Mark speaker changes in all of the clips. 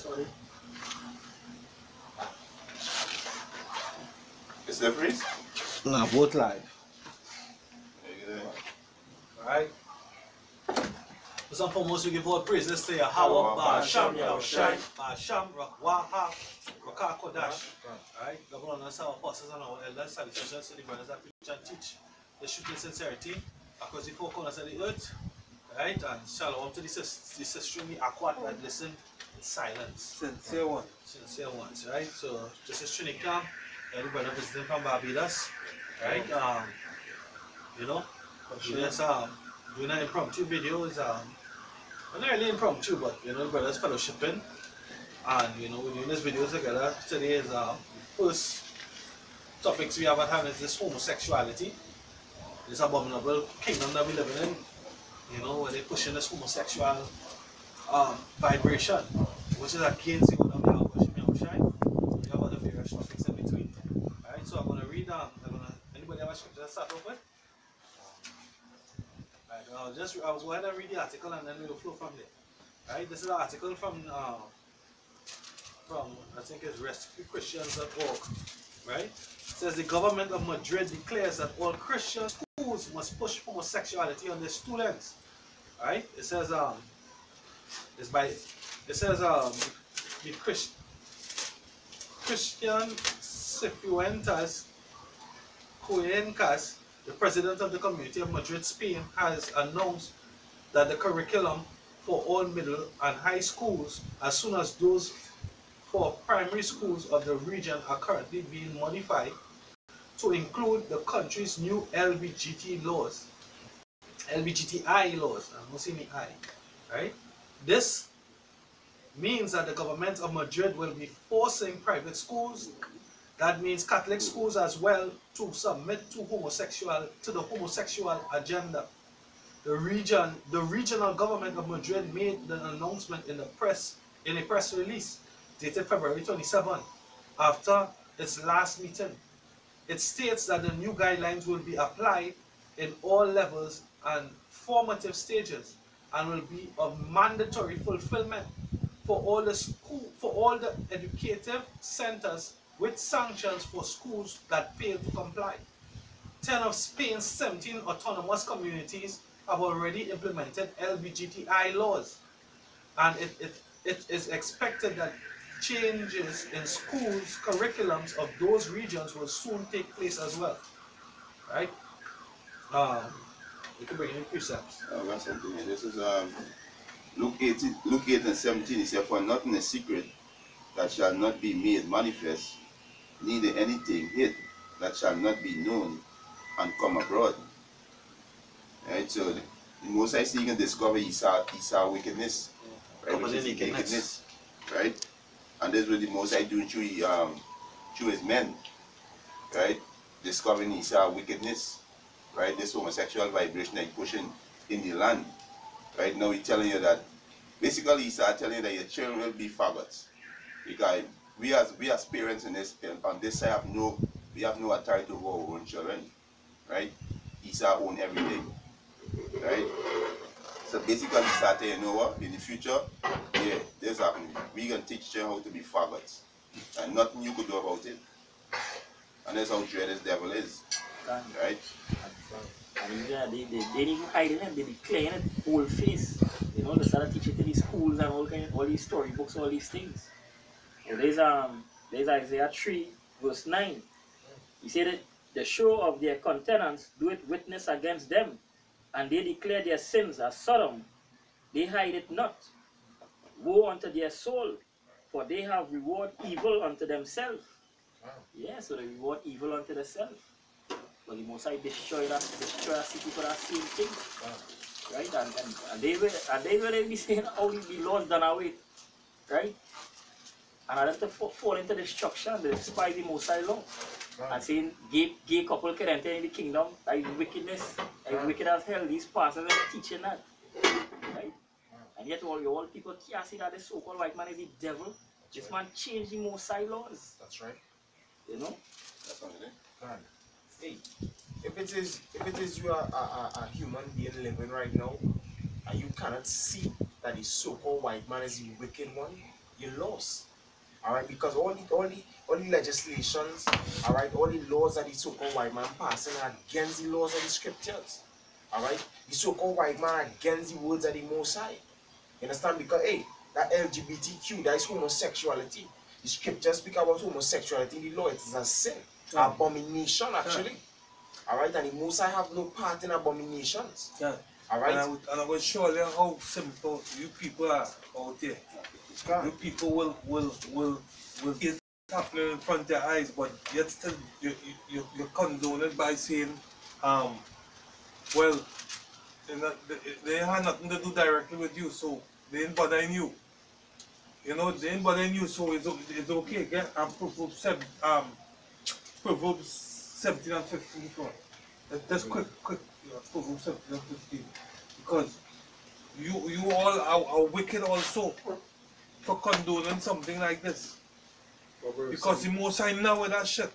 Speaker 1: sorry.
Speaker 2: It's the freeze?
Speaker 1: No, both live. Alright. First and foremost, we give all praise. Let's say Hawa, Ba'asham, Yahushai, Ba'asham, Rakwaha, Rakah Kodash. Alright, Governor and our apostles and our elders, salutations to the brothers that preach and teach the truth in sincerity across the four corners of the earth. Alright, and shalom to the extremely aquat that listen in silence.
Speaker 3: Sincere ones.
Speaker 1: Sincere ones, right? So this is Trinicam, the brother visiting from Barbados. Right? You know, we're just doing an impromptu videos, not really impromptu, but you know, the brothers fellowshipping. And you know, we're doing this videos together. Today is first topics we have at hand is this homosexuality. This abominable kingdom that we live in, you know, where they're pushing this homosexual vibration, which is against the order of Yahushai. We have other various topics in between. Alright, so I'm gonna read anybody have a scripture to start off with? Alright, I'll go ahead and read the article and then we'll flow from there. Alright, this is an article from I think it's rescuechristians.org. Right? It says the government of Madrid declares that all Christian schools must push homosexuality on their students. Right? It says the Christian Cifuentes Cuencas, the president of the Community of Madrid, Spain, has announced that the curriculum for all middle and high schools, as soon as those for primary schools of the region, are currently being modified to include the country's new LGBTI laws. I'm not saying the I. Right? This means that the government of Madrid will be forcing private schools, that means Catholic schools as well, to submit to the homosexual agenda. The regional government of Madrid made the announcement in a press release dated February 27 after its last meeting. It states that the new guidelines will be applied in all levels and formative stages and will be of mandatory fulfillment for all the educative centers, with sanctions for schools that fail to comply. 10 of Spain's 17 autonomous communities have already implemented LGBTI laws, and it is expected that changes in schools' curriculums of those regions will soon take place as well. Right? We can bring in precepts.
Speaker 2: That's something. This is Luke 8 and 17. It says, "For nothing is secret that shall not be made manifest, neither anything hid that shall not be known and come abroad." Right? So the Most High seeking discover Esau wickedness. Right? Which is nakedness. Right? And this is what the Most High doing through his men. Right? Discovering Esau wickedness. Right? This homosexual vibration that he's pushing in the land. Right now he's telling you that basically he's telling you that your children will be faggots. Because we as parents on this side we have no authority over our own children. Right? Esau own everything. Right? So basically he started, you know what, in the future, yeah, this happening. We're gonna teach them how to be faggots. And nothing you could do about it. And that's how dreaded this devil is. Right?
Speaker 3: And even they didn't even hide it, they declare it whole face. You know, they started teaching to these schools and all these storybooks, all these things. So there's Isaiah 3, verse 9. He said that the show of their countenance doeth witness against them, and they declare their sins as Sodom. They hide it not. Woe unto their soul, for they have reward evil unto themselves. Yeah, so they reward evil unto themselves. But the Most High destroy a city for that same thing. Right? And they will be saying how the laws done away. Right? And I have to fall into destruction, they despise the Most High law. And saying gay couple can enter in the kingdom, that is wickedness, that is wicked as hell. These pastors are teaching that. Right? And yet all people can't see that the so-called white man is the devil. This man changed the Most High laws.
Speaker 4: That's right.
Speaker 3: You know?
Speaker 2: That's what it is.
Speaker 4: God. Hey, if it is you are a human being living right now, and you cannot see that the so-called white man is the wicked one, you lost. Alright, because all the legislations, alright, all the laws that the so-called white man passing are against the laws of the scriptures. Alright? The so-called white man are against the words of the Most High. You understand? Because hey, that LGBTQ, that is homosexuality. The scriptures speak about homosexuality in the law. It is a sin.
Speaker 1: Yeah.
Speaker 4: Abomination actually. Alright, and the Most High have no part in abominations.
Speaker 1: Yeah.
Speaker 4: Alright?
Speaker 1: And I will show you how simple you people are out there. You people will see it happening in front of their eyes, but yet still you condone it by saying, well, they have nothing to do directly with you, so they ain't bothering you. You know, they ain't bothering you, so it's okay. Get Proverbs 17 and 15 for. That's quick, Proverbs 17 and 15. Because you all are wicked also for condoning something like this. Because the Most High know with that shit.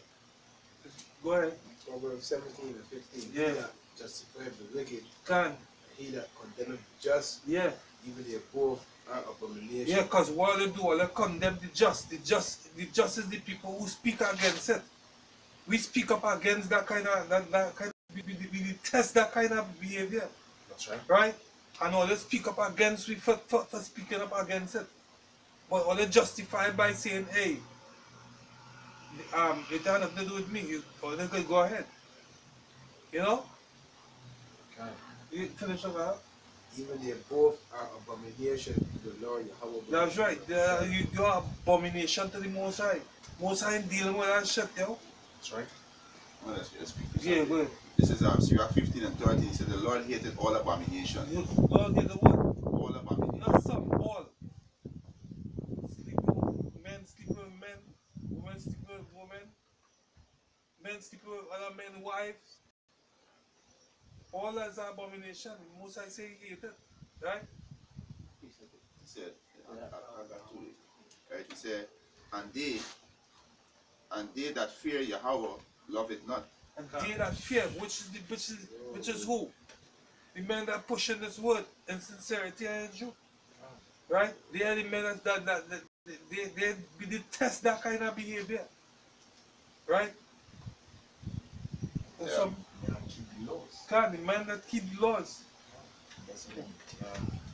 Speaker 1: Go ahead.
Speaker 5: Proverbs 17 and 15.
Speaker 1: Yeah.
Speaker 5: He that justifieth the wicked,
Speaker 1: Can.
Speaker 5: and he that condemneth the just,
Speaker 1: Yeah.
Speaker 5: even the both are abomination.
Speaker 1: Yeah, because what they do, they condemn the just. The just is the people who speak against it. We speak up against that kind of we detest that kind of behavior.
Speaker 4: That's right.
Speaker 1: Right? And all they speak up against we for speaking up against it. But all they justify it by saying, hey, it had nothing to do with me, or they could go ahead. You know?
Speaker 4: Okay.
Speaker 1: You finish up that?
Speaker 5: Even the both are abomination to the Lord Yahweh.
Speaker 1: That's right. You are abomination to the Most High. Most High ain't dealing with that shit, yo.
Speaker 4: That's right.
Speaker 2: Well, let's speak this
Speaker 1: Yeah,
Speaker 2: out.
Speaker 1: go ahead.
Speaker 2: This is Sirach 15 and 13. He said, the Lord hated all abomination.
Speaker 1: Well, did the what?
Speaker 2: All abomination.
Speaker 1: Not some, all. Men sleeping with men, women sleeping with women, men sleeping with other men's wives. All that's an abomination. Most I say he hated, right?
Speaker 2: He said, I got to it. Right? He said, and they that fear Yahweh love it not.
Speaker 1: And they that fear, which is who? The men that pushing this word in sincerity and in truth. Right? They are the men that they detest that kind of behavior. Right?
Speaker 2: Yeah.
Speaker 1: Some
Speaker 4: And keep the laws.
Speaker 1: kind the men that keep the laws.
Speaker 4: Yes,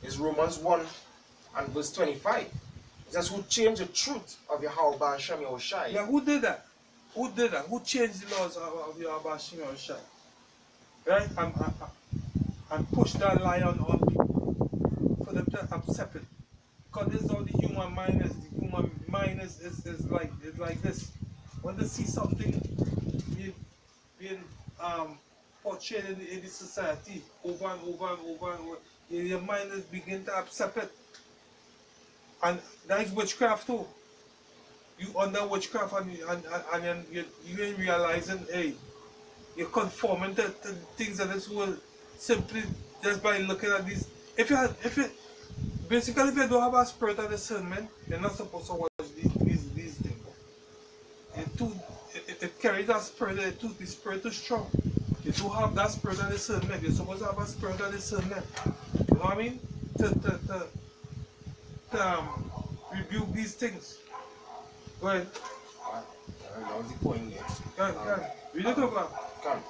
Speaker 4: it's Romans 1 and verse 25. It says, who changed the truth of Yahweh Hashem Yahushai.
Speaker 1: Yeah, who did that? Who did that? Who changed the laws of your Abashim or Shai? Right? And push that lie on people for them to accept it. Because this is how the human mind is. The human mind is like this. When they see something being portrayed in the society over and over and over and over, your mind is begin to accept it. And that is witchcraft too. You under witchcraft and you ain't realizing, hey, you're conforming to things of this world simply just by looking at these. Basically, if you don't have a spirit of discernment, you're not supposed to watch these things. It carries that spirit, the spirit is strong. You do have that spirit of discernment. You're supposed to have a spirit of discernment. You know what I mean? To rebuke these things. Go ahead.
Speaker 4: That was the point here.
Speaker 1: Go ahead. Read it over.
Speaker 4: Come.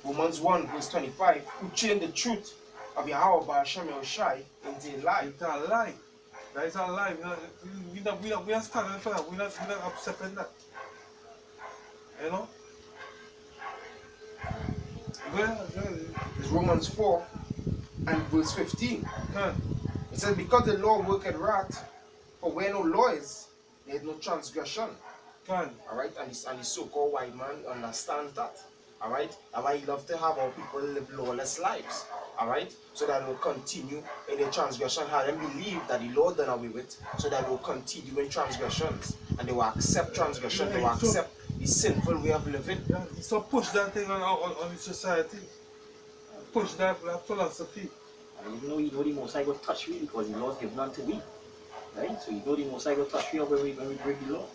Speaker 4: Romans 1 verse 25. Who changed the truth of Yahweh Hashem Yahushai into a lie.
Speaker 1: It's a lie. That is a lie. We are standing for that. We're not accepting that. You know? Go ahead.
Speaker 4: It's Romans 4 and verse 15.
Speaker 1: Go ahead.
Speaker 4: It says, because the law worketh wrath, for where no law is, there is no transgression.
Speaker 1: Go ahead.
Speaker 4: Alright, and the so-called white man understands that. Alright, that's why he loves to have our people live lawless lives. Alright, so that they will continue in their transgression. Have them believe that the law done away with, so that they will continue in transgressions. And they will accept transgression, they will accept the sinful way of living.
Speaker 1: Yeah, so push that thing on the society. Push that philosophy.
Speaker 3: And you know the Most High will touch me because the law is given unto we. Right? So you know the Most High will touch me when we break the law.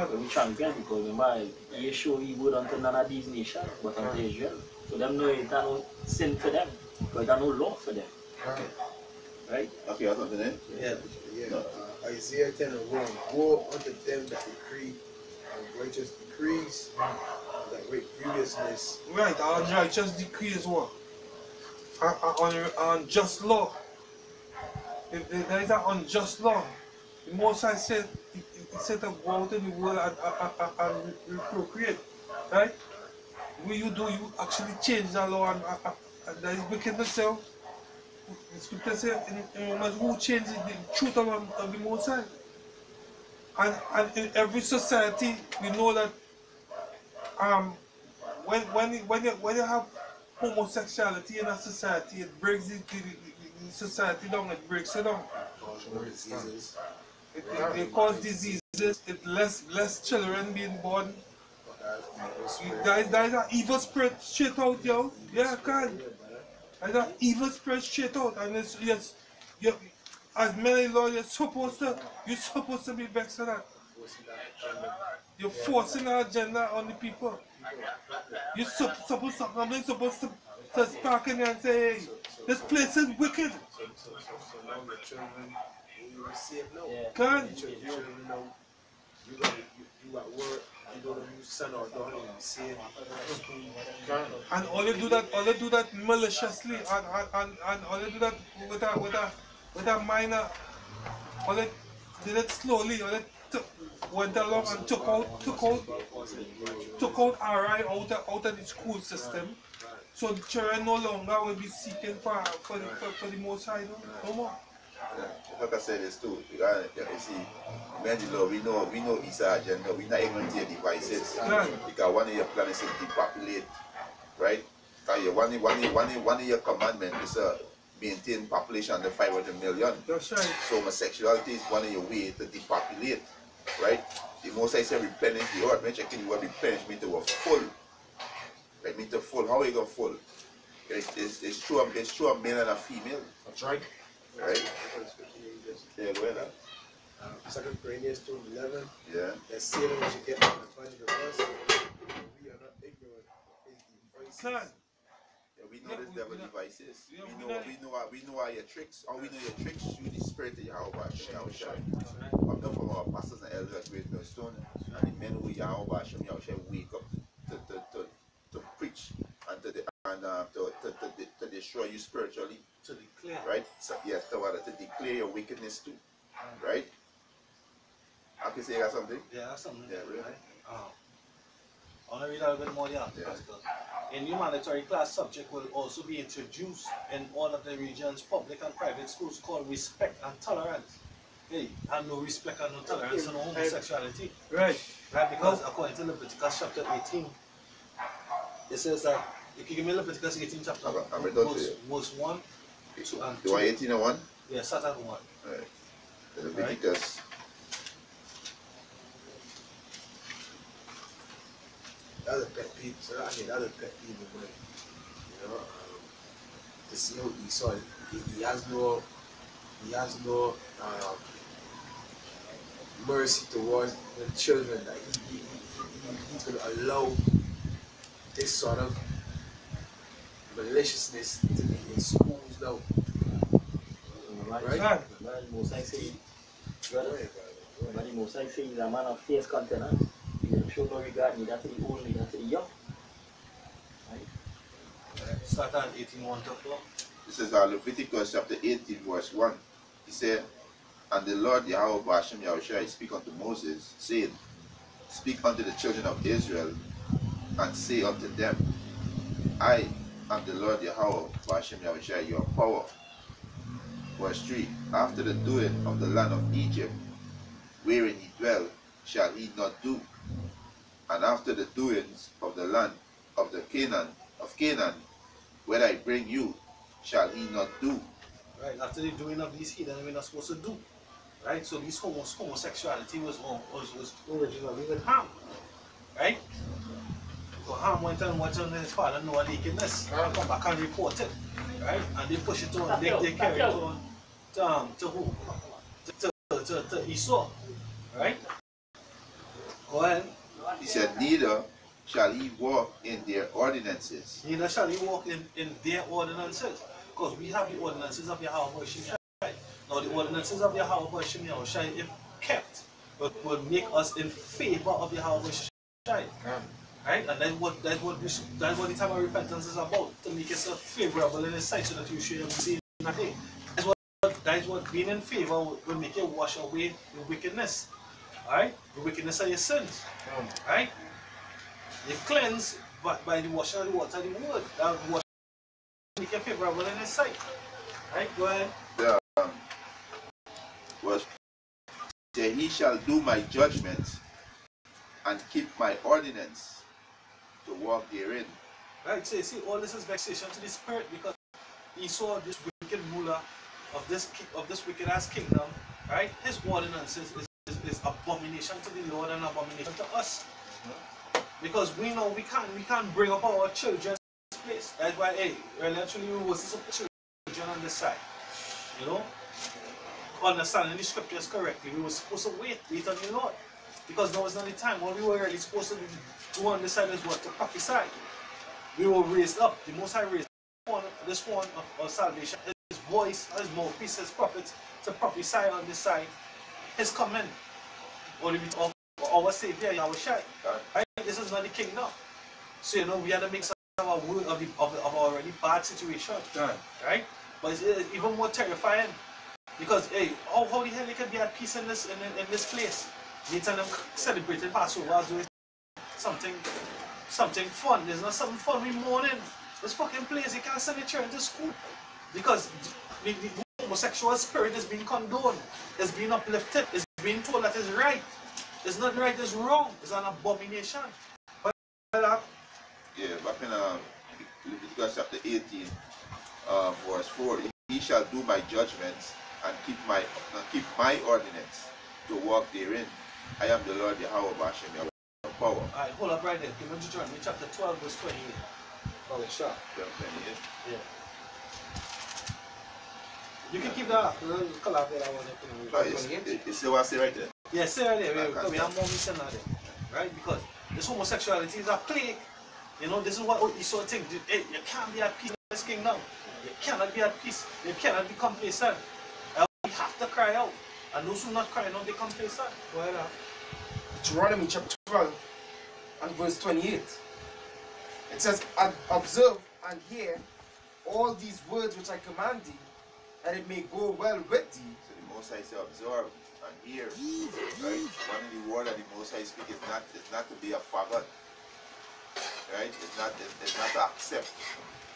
Speaker 3: When we transgress, because remember, he show he would unto none of these nations, but unto Israel. So them know it's no sin for them, because there's no law for them.
Speaker 4: Okay.
Speaker 3: Right?
Speaker 2: Okay, I thought that.
Speaker 5: Yeah.
Speaker 2: No.
Speaker 5: Isaiah 10 and 1. Woe unto them that decree unrighteous decrees, that with grievousness.
Speaker 1: Right, unrighteous decree is what? Unjust law. If there is an unjust law, the Most High said, he said to go out in the world and procreate. Right? What you do, you actually change the law and that is wickedness. So, the scripture says, in moments who change the truth of the Most High. And in every society, we know that when you have homosexuality in a society, it breaks the society down, it breaks it down.
Speaker 5: Diseases.
Speaker 1: It causes diseases, it less children being born. That is an evil spirit straight out, yo. Yeah, God. That is an evil spirit straight out. And it's yes, you, as many law, you're supposed to be vexed with that. You're forcing an agenda on the people. You're supposed to spark in there and say, hey, this place is wicked.
Speaker 5: So now your children, you will save now.
Speaker 1: God.
Speaker 5: Your children know you at work, you don't know you son or daughter, you save.
Speaker 1: And all you do that maliciously, and all you do that with a minor, all they did it slowly, all they went along and took out RI out of the school system. So the children no longer will be seeking for the Most High, no more.
Speaker 2: Yeah, like I said, it's too. Because you see, men, we know his agenda. We not even take devices.
Speaker 1: Yeah.
Speaker 2: Because one of your plans is to depopulate, right? Because one of your commandments is maintain population under 500 million.
Speaker 1: That's right.
Speaker 2: So homosexuality is one of your ways to depopulate, right? The most I say replenish the earth. When checking the word replenish mean to a full. Right, mean to full. How are you going full? It's true a male and a female.
Speaker 4: That's right.
Speaker 2: Right? Yeah, go ahead.
Speaker 5: 2 Corinthians 2:11.
Speaker 2: Yeah.
Speaker 5: That Satan was to get on the budget of us. We are not ignorant of his devices.
Speaker 1: Son.
Speaker 2: Yeah, we know this devil devices.
Speaker 1: Yeah,
Speaker 2: we know all your tricks. All we know your tricks through the spirit of Yahweh Hashem Yahushua. Of them from our pastors and elders at Great Millstone, and the men who Yahweh Hashem Yahushua wake up to preach and to destroy you spiritually.
Speaker 1: To declare.
Speaker 2: Right? So yes, to declare your wickedness too. Right? I can say you got something?
Speaker 1: Yeah, that's something.
Speaker 2: Yeah, really?
Speaker 1: Right? I want to read a little bit more, yeah. In humanitarian class subject will also be introduced in all of the region's public and private schools called respect and tolerance. Hey, and no respect and no tolerance and no homosexuality. Right. Right, because according to Leviticus chapter 18, it says that, if you give me Leviticus 18 chapter verse 1, 2 and 2.
Speaker 2: Do I 18 and 1?
Speaker 1: Yeah, start at 1.
Speaker 2: Right. Leviticus.
Speaker 5: That's a pet peeve. So I mean, that's a pet peeve of mine. You know, to see how Esau, he has no mercy towards the children, that he's going to allow this sort of maliciousness to be in schools now. Right?
Speaker 3: But Most High say, he's a man of fierce countenance. He show no regard neither to the old, neither to the young. Right?
Speaker 1: Start at 18:1 to 4.
Speaker 2: This is Leviticus chapter 18 verse 1. He said, and the Lord Yahweh Hashem Yahushua speak unto Moses, saying, speak unto the children of Israel, and say unto them, I am the Lord Yahweh Hashem Yahushua, your power. Verse 3, after the doing of the land of Egypt, wherein he dwelt, shall he not do, and after the doings of the land of Canaan, where I bring you, shall he not do.
Speaker 1: Right, after the doing of these heathen, we're not supposed to do. Right, so this homosexuality was originally with Ham. Right? So Ham went and watched on his father Noah nakedness. Come back and report it. Right? And they push it on, they carry it on to who? To Esau. Right? Go ahead.
Speaker 2: He said, neither shall he walk in their ordinances.
Speaker 1: Neither shall he walk in their ordinances. Because we have the ordinances of Yahweh. Right? Now or the ordinances of Yahweh Hashem Yahushai, if kept, would make us in favor of Yahweh Hashem. Right? And that's what the time of repentance is about, to make yourself favorable in His sight so that you should see in that day. That is what being in favor will make you wash away the wickedness. Alright? The wickedness of your sins. Right? You cleanse by the washing of the water of the word. That wash make you favorable in His sight. Right? Go ahead.
Speaker 2: Was say, He shall do my judgment and keep my ordinance to walk therein.
Speaker 1: Right, so you see, all this is vexation to the spirit because he saw this wicked ruler of this wicked ass kingdom, right? His ordinances is abomination to the Lord and abomination to us. Because we know we can't bring up our children in this place. That's why, hey, actually we will see some children on this side. You know? Understanding the scriptures correctly, we were supposed to wait on the Lord. Because now is not the time. What we were really supposed to do on this side is what? To prophesy. We were raised up. The Most High raised this one of salvation. His voice, his mouthpiece, his prophets to prophesy on this side. His command. Or our Savior, Yahushai. Right? This is not the kingdom. So you know we had to make some word of our already bad situation. Right? But it's even more terrifying. Because hey, how the hell you can be at peace in this place? You tell them celebrating Passover as doing something fun. There's not something fun we morning. This fucking place, you can't send your children to school. Because the homosexual spirit is being condoned. It's being uplifted. It's being told that it's right. It's not right, it's wrong. It's an abomination.
Speaker 2: Yeah, back in Leviticus chapter 18, verse 4, He shall do my judgments and keep my ordinance to walk therein. I am the Lord Yahweh Hashem Yahweh power.
Speaker 1: Alright, hold up right there. Give me Deuteronomy chapter 12, verse 28.
Speaker 5: Oh, it's sharp.
Speaker 2: 28.
Speaker 1: Yeah. You can keep that. We'll collab that one.
Speaker 2: You see what I say right there?
Speaker 1: Yeah, say right there. Because we have more missing out there. Right? Because this homosexuality is a plague. You know, this is what Esau thinks. Hey, you can't be at peace in this kingdom. You cannot be at peace. You cannot be complacent. We have to cry out. And those who not crying out, they complacent. Go ahead.
Speaker 4: Deuteronomy chapter 12 and verse 28. It says, observe and hear all these words which I command thee, and it may go well with thee.
Speaker 2: So the Most High says observe and hear. Right? One of the words that the Most High speak is not to be a faggot. Right? It's not to accept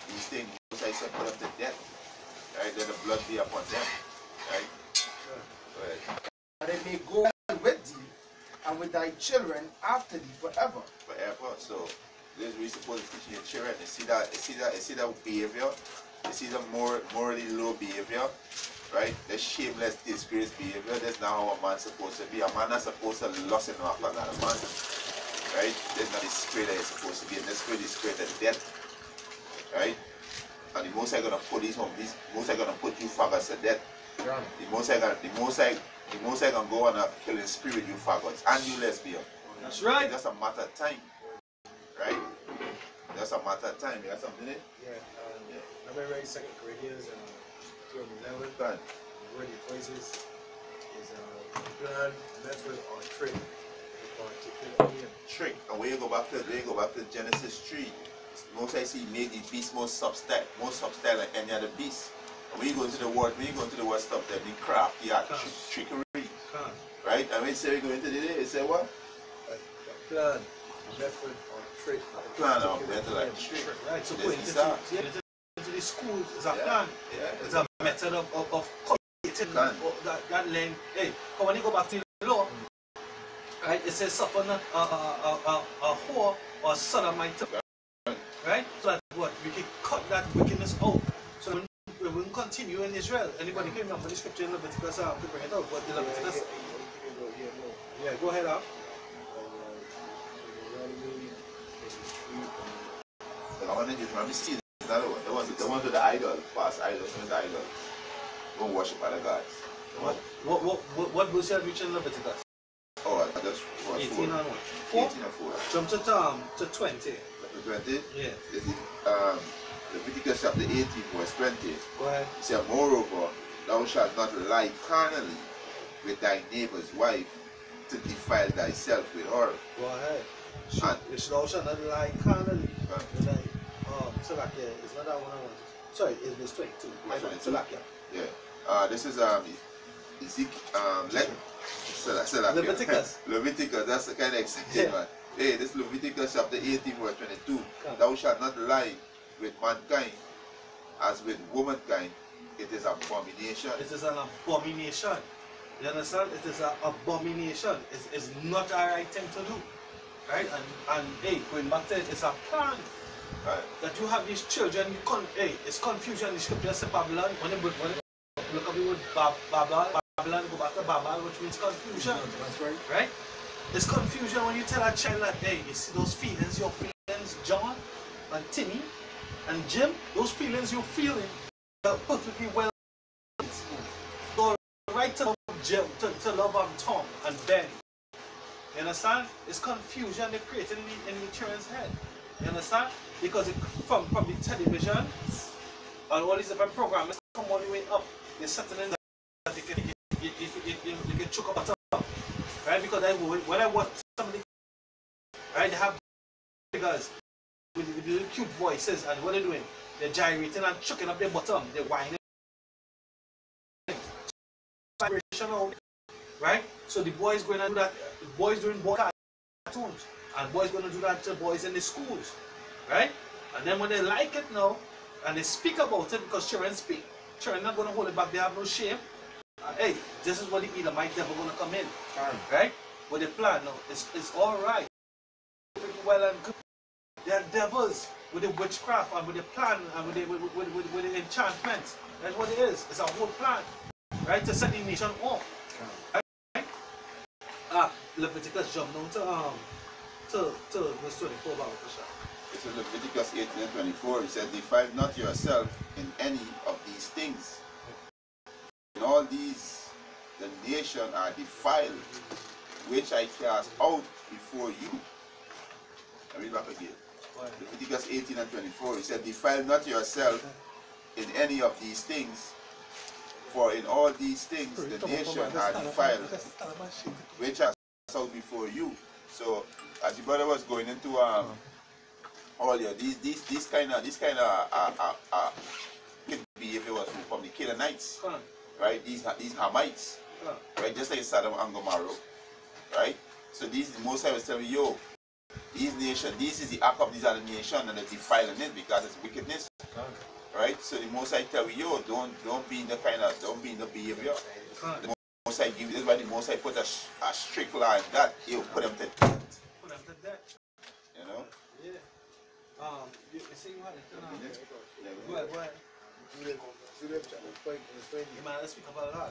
Speaker 2: these things. The Most High said put them to death. Right? Let the blood be upon them. Right? Go ahead.
Speaker 4: And it may go well with thee and with thy children after thee forever.
Speaker 2: Forever. So this is what you're supposed to teach your children. You see that behavior? You see the morally low behavior, right? The shameless, disgrace behavior. That's not how a man's supposed to be. A man is supposed to lust after another man, right? That's not the spirit that he's supposed to be. And the spirit is spirit of death, right? And the Most High gonna put these home. The Most High gonna put you faggots to death.
Speaker 5: Yeah.
Speaker 2: The Most High gonna go on a killing spirit, you faggots, and you lesbian.
Speaker 1: That's right.
Speaker 2: It's just a matter of time, right? Just a matter of time. You got something in it?
Speaker 5: Yeah. I've been reading 2 Corinthians 11.
Speaker 2: Go ahead.
Speaker 5: The word he places is plan, method, or trick.
Speaker 2: Trick. And when you go back to Genesis 3, Most I see made the beast more substyle than any other beast. And when you go into the word stuff, they be crafty, trickery. Right? And when you say you go into the day, you say what?
Speaker 5: Plan, method, or trick.
Speaker 2: Plan or method like trick.
Speaker 1: Right. So going into the school is a plan.
Speaker 2: Yeah.
Speaker 1: It's a method of communicating that lane. Hey, but when you go back to the law, right, it says suffer not a whore or a sodomite. Right? So that what? We can cut that wickedness out. So we won't continue in Israel. Anybody can remember the scripture in Leviticus? To bring it out. But the Leviticus. Yeah, go ahead up.
Speaker 2: I want to just remember see another one. The one to the idol, false idols, the idol. Don't worship other gods.
Speaker 1: What verse you have reached in Leviticus?
Speaker 2: Oh, that's
Speaker 1: 18 and 1.
Speaker 2: 18 and 4.
Speaker 1: Jump to 20.
Speaker 2: 20?
Speaker 1: Yeah.
Speaker 2: This is Leviticus chapter 18, verse 20.
Speaker 1: Go ahead.
Speaker 2: It said, moreover, thou shalt not lie carnally with thy neighbor's wife to defile thyself with her.
Speaker 1: Go ahead.
Speaker 2: And
Speaker 1: Thou shalt not lie carnally. Salakia, it's not that one I want. Sorry, it's verse 22. My bad. Salakia.
Speaker 2: yeah, this is
Speaker 1: Leviticus.
Speaker 2: Leviticus, that's the kind of exciting one. Hey, this Leviticus chapter 18 verse 22. Thou shalt not lie with mankind as with womankind. It is abomination.
Speaker 1: It is an abomination. You understand? It is an abomination. It's not a right thing to do. Right? And hey, going back to it, it's a plan.
Speaker 2: Right.
Speaker 1: That you have these children, it's confusion. The scripture says Babylon. When they look at the word Babylon, go back to Babel, which means confusion.
Speaker 5: That's right.
Speaker 1: Right? It's confusion when you tell a child that, hey, you see those feelings, your feelings, John and Timmy and Jim, those feelings you're feeling are perfectly well. So right to love Jim, to love Tom and Ben. You understand? It's confusion they create in the children's head. You understand? Because from the television and all these different programs come all the way up. They're settling that you can choke up a top. Right? Because when I watch somebody, right, they have figures with the little cute voices, and what they're doing, they're gyrating and chucking up their bottom, they're whining. Vibrational, right? So the boys going to do that, the boys doing boy cartoons, and boys going to do that to boys in the schools, right? And then when they like it now, and they speak about it, because children speak, children not going to hold it back, they have no shame. Hey, this is what the Edomite devil going to come in, right? With the plan now, it's all right, well and good. They are devils with the witchcraft and with the plan and with the enchantments. That's what it is. It's a whole plan, right, to set the nation off. Right? Leviticus jump down to verse 24 about Pasha.
Speaker 2: This is Leviticus 18 and 24. It says, defile not yourself in any of these things. In all these, the nation are defiled, which I cast out before you. I read back again. Leviticus 18 and 24. It said, defile not yourself in any of these things, for in all these things the nation are defiled, which I cast out before you. So, as your brother was going into all your these kind of behavior was from the Canaanites, right? These Hamites, right? Just like Sodom and Gomorrah, right? So these, the Most High was telling me, yo, these nations, this is the act of these other nations, and they're defiling it because it's wickedness, right? So the Most High tell me, yo, don't be in the behavior. The Most High give, this is why the Most High put a strict law in that. He'll put them to death.
Speaker 1: Put them to death.
Speaker 2: You know?
Speaker 1: Yeah. You see you had it. Go ahead. You might let's speak about that.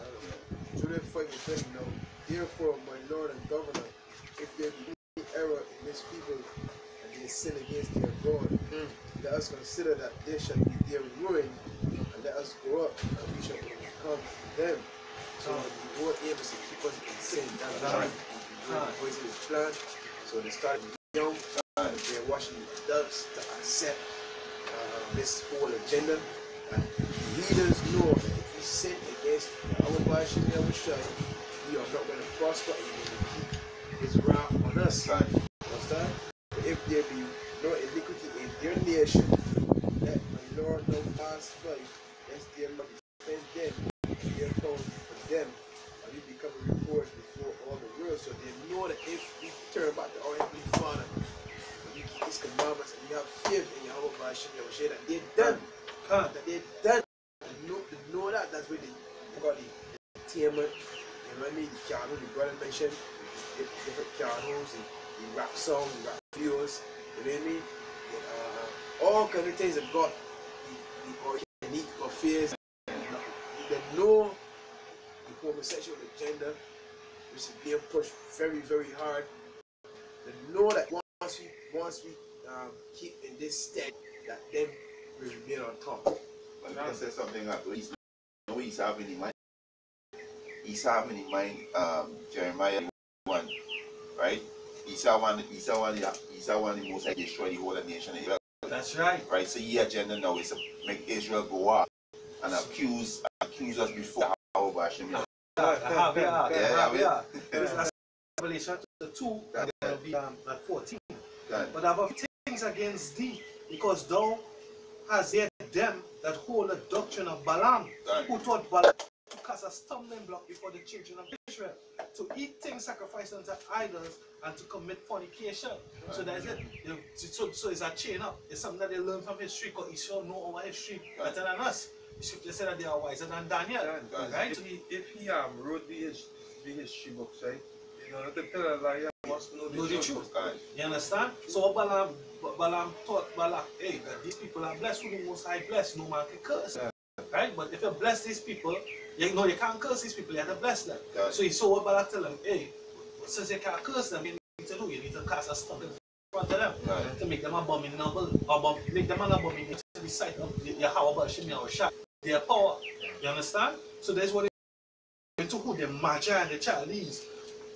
Speaker 5: Judah fight with them, you know. Therefore, my Lord and Governor, if there be any error in this people and they sin against their God, let us consider that there shall be their ruin, and let us go up, and we shall overcome them. So the Lord able to keep us in sin. That's right. Boys in his plan. So they started young, they're watching the doves to accept this whole agenda. And leaders know that if we sin against our Bashim Yahushua, we are not going to prosper and we're going to keep his wrath on us. Understand? But if there be no iniquity in their nation, let my Lord no pass by, lest their Lord defend them, and their power for them, and we become a report before all the world. So they know that if we turn back to our Heavenly Father, and we keep his commandments, and we have faith in Yahweh Bashim Yahushua, that they're done. That they're done. They know that. That's where they got the entertainment. You know what I mean? The cartoon, the brother mentioned, the different cartoons, the rap songs, the rap videos. You know what I mean? All kind of things that got the unique affairs. They know the homosexual agenda, which is being pushed very, very hard. They know that once we keep in this state, that them will remain on top.
Speaker 2: But now say something like he's having in mind. He's having in mind Jeremiah 1, right? He's one the most destroy the whole nation of Israel.
Speaker 1: That's right.
Speaker 2: Right? So his agenda now is to make Israel go up. and accuse us before Yahweh Hashem Yahweh.
Speaker 1: Yeah. That's Revelation 2, and then it'll be at 14. But I have things against thee, because thou hast yet them that hold the doctrine of Balaam, who taught Balaam to cast a stumbling block before the children of Israel, to eat things sacrificed unto idols, and to commit fornication. So that's it. So it's a chain up. It's something that they learn from history, because Israel know our history better than us. The scripture said that they are wiser than Daniel. Right?
Speaker 5: If he wrote the history books, right? You know, not to tell a lie, you must know the truth.
Speaker 1: You understand? So what Balaam taught Balak, hey, that these people are blessed who the Most High bless, no man can curse. Right? But if you bless these people, you know you can't curse these people, you have to bless them. So he saw what Balak tell them, hey, since you can't curse them, you need to do, you need to cast a stone in front of them to make them abominable, make them an abomination to the sight of Yahweh Hashem Yahweh, their power. You understand? So that's what they took who the Magi and the Chaldees,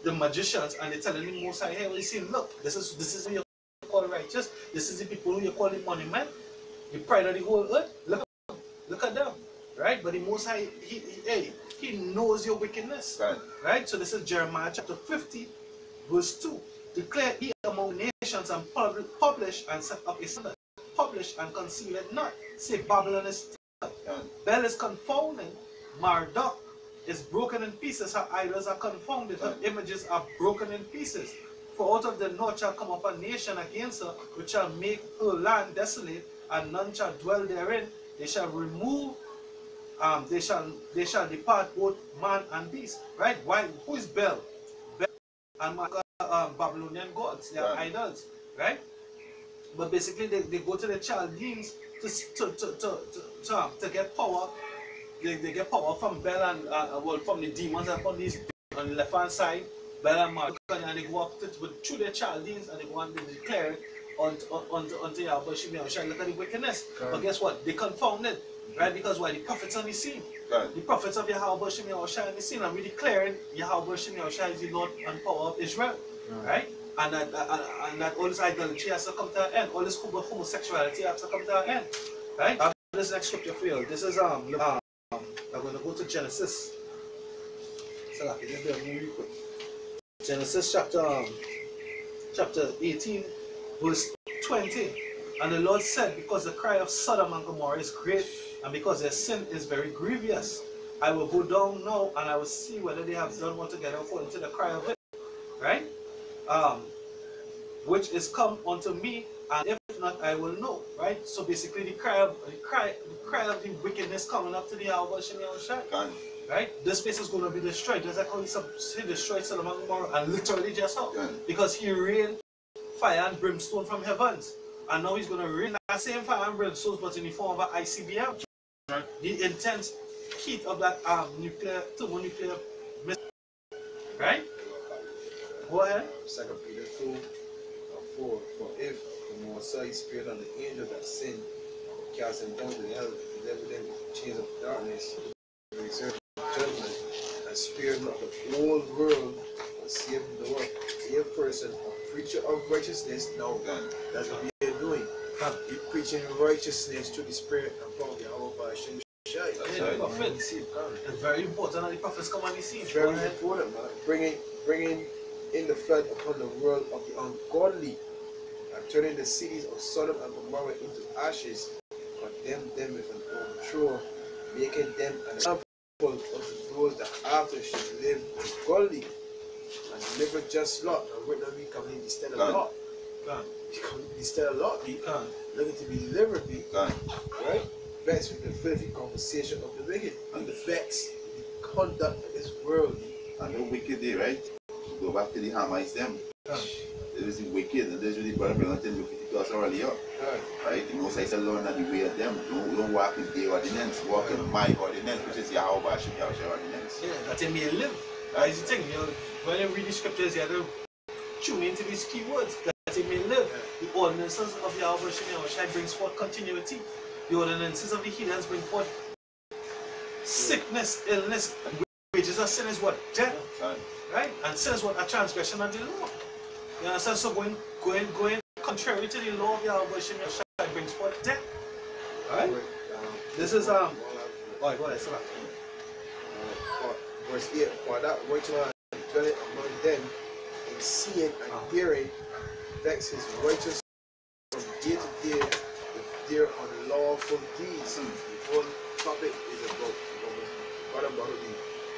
Speaker 1: the magicians, and they telling the Most High, hey, well, you see, look, this is who you call righteous, this is the people who you call the monument, the pride of the whole earth. Look at them, right? But the Most High, he knows your wickedness, right? So this is Jeremiah chapter 50, verse 2. Declare ye among nations and publish and set up a standard. Publish and conceal it not. Say Babylon is Bel is confounding. Marduk is broken in pieces. Her idols are confounded. Her images are broken in pieces. For out of the north shall come up a nation against her, which shall make her land desolate, and none shall dwell therein. They shall remove, they shall depart both man and beast. Right? Why? Who is Bel? Bel and Babylonian gods. They are idols. Right? But basically, they go to the Chaldeans to get power. They get power from Bel and well, from the demons upon these on the left hand side, Bel and Marduk, and they go up through the Chaldeans, and they go and they declare it unto Yahweh Shem Yahweh. Look at the wickedness. But guess what? They confounded, right? Because why? The prophets on the scene. The prophets of Yahweh Shem Yahweh on the scene, and we declaring Yahweh Shem Yahweh is the Lord and power of Israel, right? And that all this idolatry has to come to an end. All this homosexuality has to come to an end, right? I have this next scripture for you. This is I'm going to go to Genesis. So I can just do a really quick. Genesis chapter 18, verse 20. And the Lord said, because the cry of Sodom and Gomorrah is great, and because their sin is very grievous, I will go down now, and I will see whether they have done altogether according to the cry of it. Right? Which is come unto me, and if not, I will know. Right? So basically, the cry of the wickedness coming up to the Yahweh Shem Yahweh. Right? This place is going to be destroyed. Just like how he destroyed Sodom and Gomorrah, and literally just how, because he rained fire and brimstone from heavens, and now he's going to rain that same fire and brimstone, but in the form of an ICBM. The intense heat of that thermonuclear missile. Right? Go ahead.
Speaker 5: 2 Peter 2, 4. For if the Mosaic spirit on the angel that sinned, cast him down to hell, delivered them with chains of darkness, reserved judgment, and spared not the whole world, but saved the world. A person, a preacher of righteousness, now that's what we are doing. You're preaching righteousness to the spirit and power of Yahweh Hashem.
Speaker 1: The prophets. It's very important that the prophets come on the scene.
Speaker 5: Very important, man. Bringing in the flood upon the world of the ungodly, and turning the cities of Sodom and Gomorrah into ashes, condemn them with an overthrow, making them an example of those that after should live godly, and deliver just Lot. And right now we coming instead of Lot. Instead of Lot, looking to be delivered, right? Vexed with the filthy conversation of the wicked, and the vexed with the conduct of this world.
Speaker 2: And the wicked day, right? Go back to the Hamites them. There is the wicked, and there's the brother bring on 10 to 50,000 earlier. Right? The Most High said, learn the way of them. Don't walk in their ordinance, walk in my ordinance, which is Yahweh Hashem Yahweh ordinance.
Speaker 1: Yeah, that they may live. That's the thing, you know, when you read the scriptures, you have to tune into these key words, that they may live. The ordinances of Yahweh Hashem Yahweh brings forth continuity. The ordinances of the heathens bring forth sickness, illness, and wages of sin is what? Death. Right? And sin is what? A transgression of the law. You understand? So going contrary to the law of Yahweh Hashem Yahweh brings forth death. Right? This is Alright, go ahead, sir.
Speaker 5: Verse 8, for that which man dwelleth among them in seeing and hearing vex his righteous from day to day with their unlawful deeds. The whole topic is about the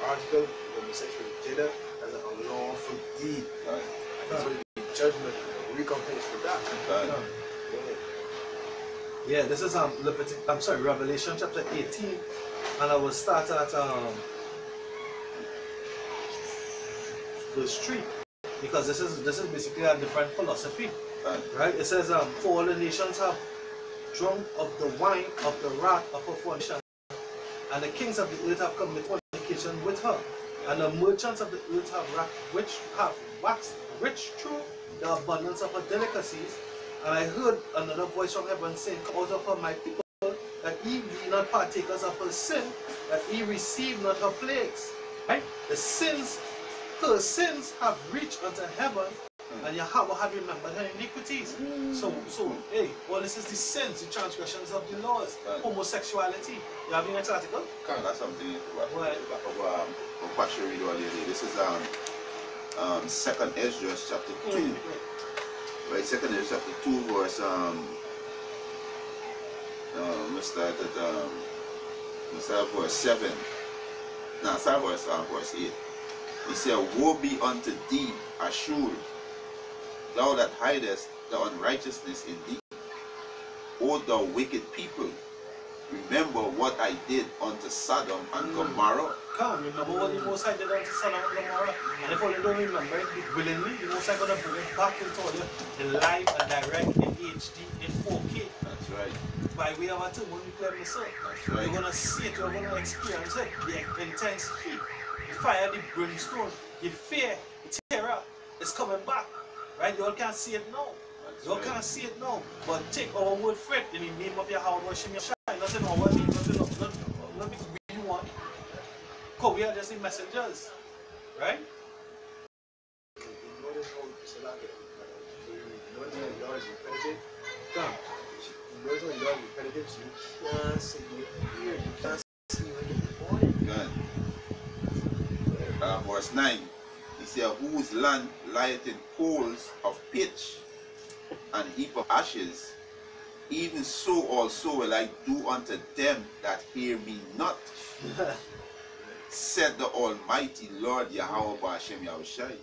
Speaker 5: article of homosexual gender as an unlawful deed.
Speaker 2: Right.
Speaker 5: And there's going to be judgment and recompense for that.
Speaker 2: Right.
Speaker 5: Go ahead.
Speaker 1: Yeah, this is Revelation chapter 18, and I will start at verse 3, because this is basically a different philosophy. Right? It says, for all the nations have drunk of the wine of the wrath of her fornication, and the kings of the earth have committed fornication with her, and the merchants of the earth have waxed rich through the abundance of her delicacies. And I heard another voice from heaven saying, come out of her, my people, that ye be not partakers of her sin, that ye receive not her plagues. Right? Her sins have reached unto heaven, and Yahweh have remembered her iniquities. So, hey, all this is the sins, the transgressions of the laws, homosexuality. You have in that article?
Speaker 2: That's something of Pastor read earlier. This is 2nd Ezra chapter 2. Right, 2nd Ezra chapter 2 verse let's start at verse 7. No, start verse 8. He said, woe be unto thee, Ashur, thou that hidest the unrighteousness in thee. O thou wicked people, remember what I did unto Sodom and Gomorrah.
Speaker 1: Come, remember what the Most High did unto Sodom and Gomorrah. And if you don't remember it willingly, the Most High going to bring it back into you in live and direct, in HD, in 4K.
Speaker 2: That's right.
Speaker 1: By way of a thermonuclear missile.
Speaker 2: That's right.
Speaker 1: You're going to see it, you're going to experience it. The intense heat, the fire, the brimstone, the fear, the terror is coming back. Right? You all can't see it now. You all can't see it now. But take our word for it in the name of Yahweh, worship Yahweh. Nothing our name, nothing because we want. Because we are just the messengers. Right?
Speaker 5: Notice how God is repetitive.
Speaker 1: Come.
Speaker 5: Notice how God is repetitive, so you can't see it here. You can't see when you're born.
Speaker 2: Good. Verse 9. He said, whose land lieth in coals of pitch and heap of ashes, even so also will I do unto them that hear me not, said the Almighty Lord Yahweh Ba'ashem Yahushai.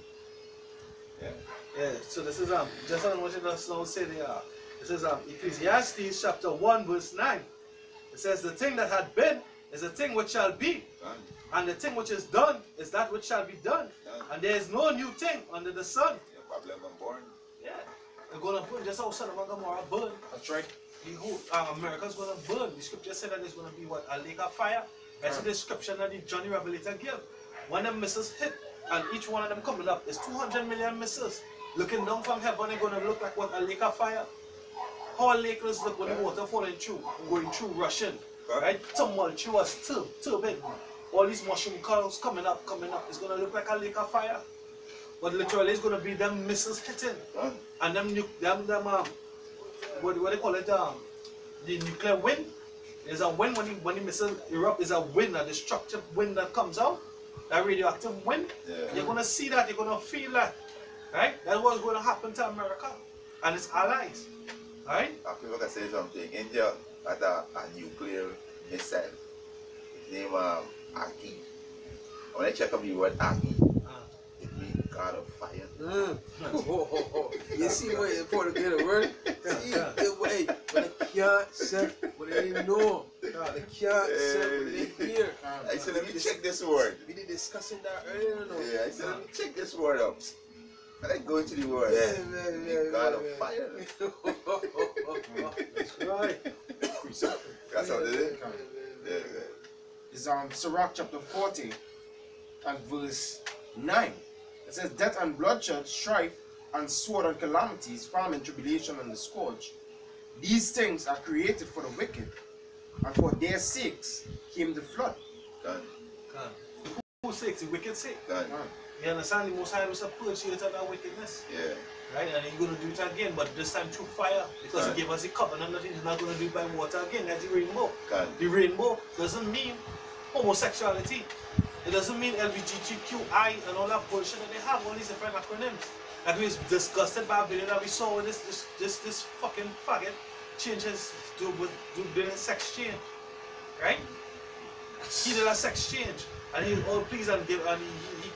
Speaker 1: Yeah, so this is just on what you just now say there. This is Ecclesiastes chapter 1 verse 9. It says, the thing that had been is the thing which shall be.
Speaker 2: Done.
Speaker 1: And the thing which is done is that which shall be done. And there is no new thing under the sun.
Speaker 2: Yeah, Babylon born.
Speaker 1: Yeah. They're going to burn just how Sodom and Gomorrah burn.
Speaker 5: That's right.
Speaker 1: The whole America's going to burn. The scripture said that there's going to be what? A lake of fire. That's the description that the Johnny Revelator gave. When the missiles hit, and each one of them coming up, is 200 million missiles. Looking down from heaven, they're going to look like what? A lake of fire. How a lake looks like when the water falling through, going through, rushing. Right? Tumultuous, turbid. All these mushroom clouds coming up. It's going to look like a lake of fire. But literally, it's going to be them missiles hitting. And them what do they call it? The nuclear wind. There's a wind when the missile erupt. There's a wind, a destructive wind that comes out. That radioactive wind.
Speaker 2: Yeah.
Speaker 1: You're going to see that. You're going to feel that. Right? That's what's going to happen to America and its allies. Right?
Speaker 2: I feel like I say something. India had a nuclear missile. His name Aki. When I check up the word Aki, it means God of fire.
Speaker 5: You see where you put together word? See, wait, but they can't say what they didn't know. They can't say what they didn't hear.
Speaker 2: I said, let me check this word.
Speaker 5: We did discussing that earlier, no?
Speaker 2: Yeah, I said, let me check this word up. And I go into the word. God of fire.
Speaker 1: That's right.
Speaker 2: That's how they did it? Yeah.
Speaker 4: It's Sirach chapter 40 and verse 9. It says, death and bloodshed, strife and sword and calamities, famine, tribulation and the scourge. These things are created for the wicked, and for their sakes came the flood.
Speaker 2: Done.
Speaker 1: Who's sick? The wicked sick.
Speaker 2: Done.
Speaker 1: You understand? The Most High was to purge you out of that wickedness.
Speaker 2: Yeah.
Speaker 1: Right? And he's going to do it again, but this time through fire. Because he gave us the covenant that he's not going to do it by water again. That's the rainbow. The rainbow doesn't mean homosexuality. It doesn't mean LGBTQI and all that bullshit that they have, all these different acronyms. That we was disgusted by a video that we saw with this fucking faggot changes do a sex change. Right? He did a sex change. And he's all pleased and he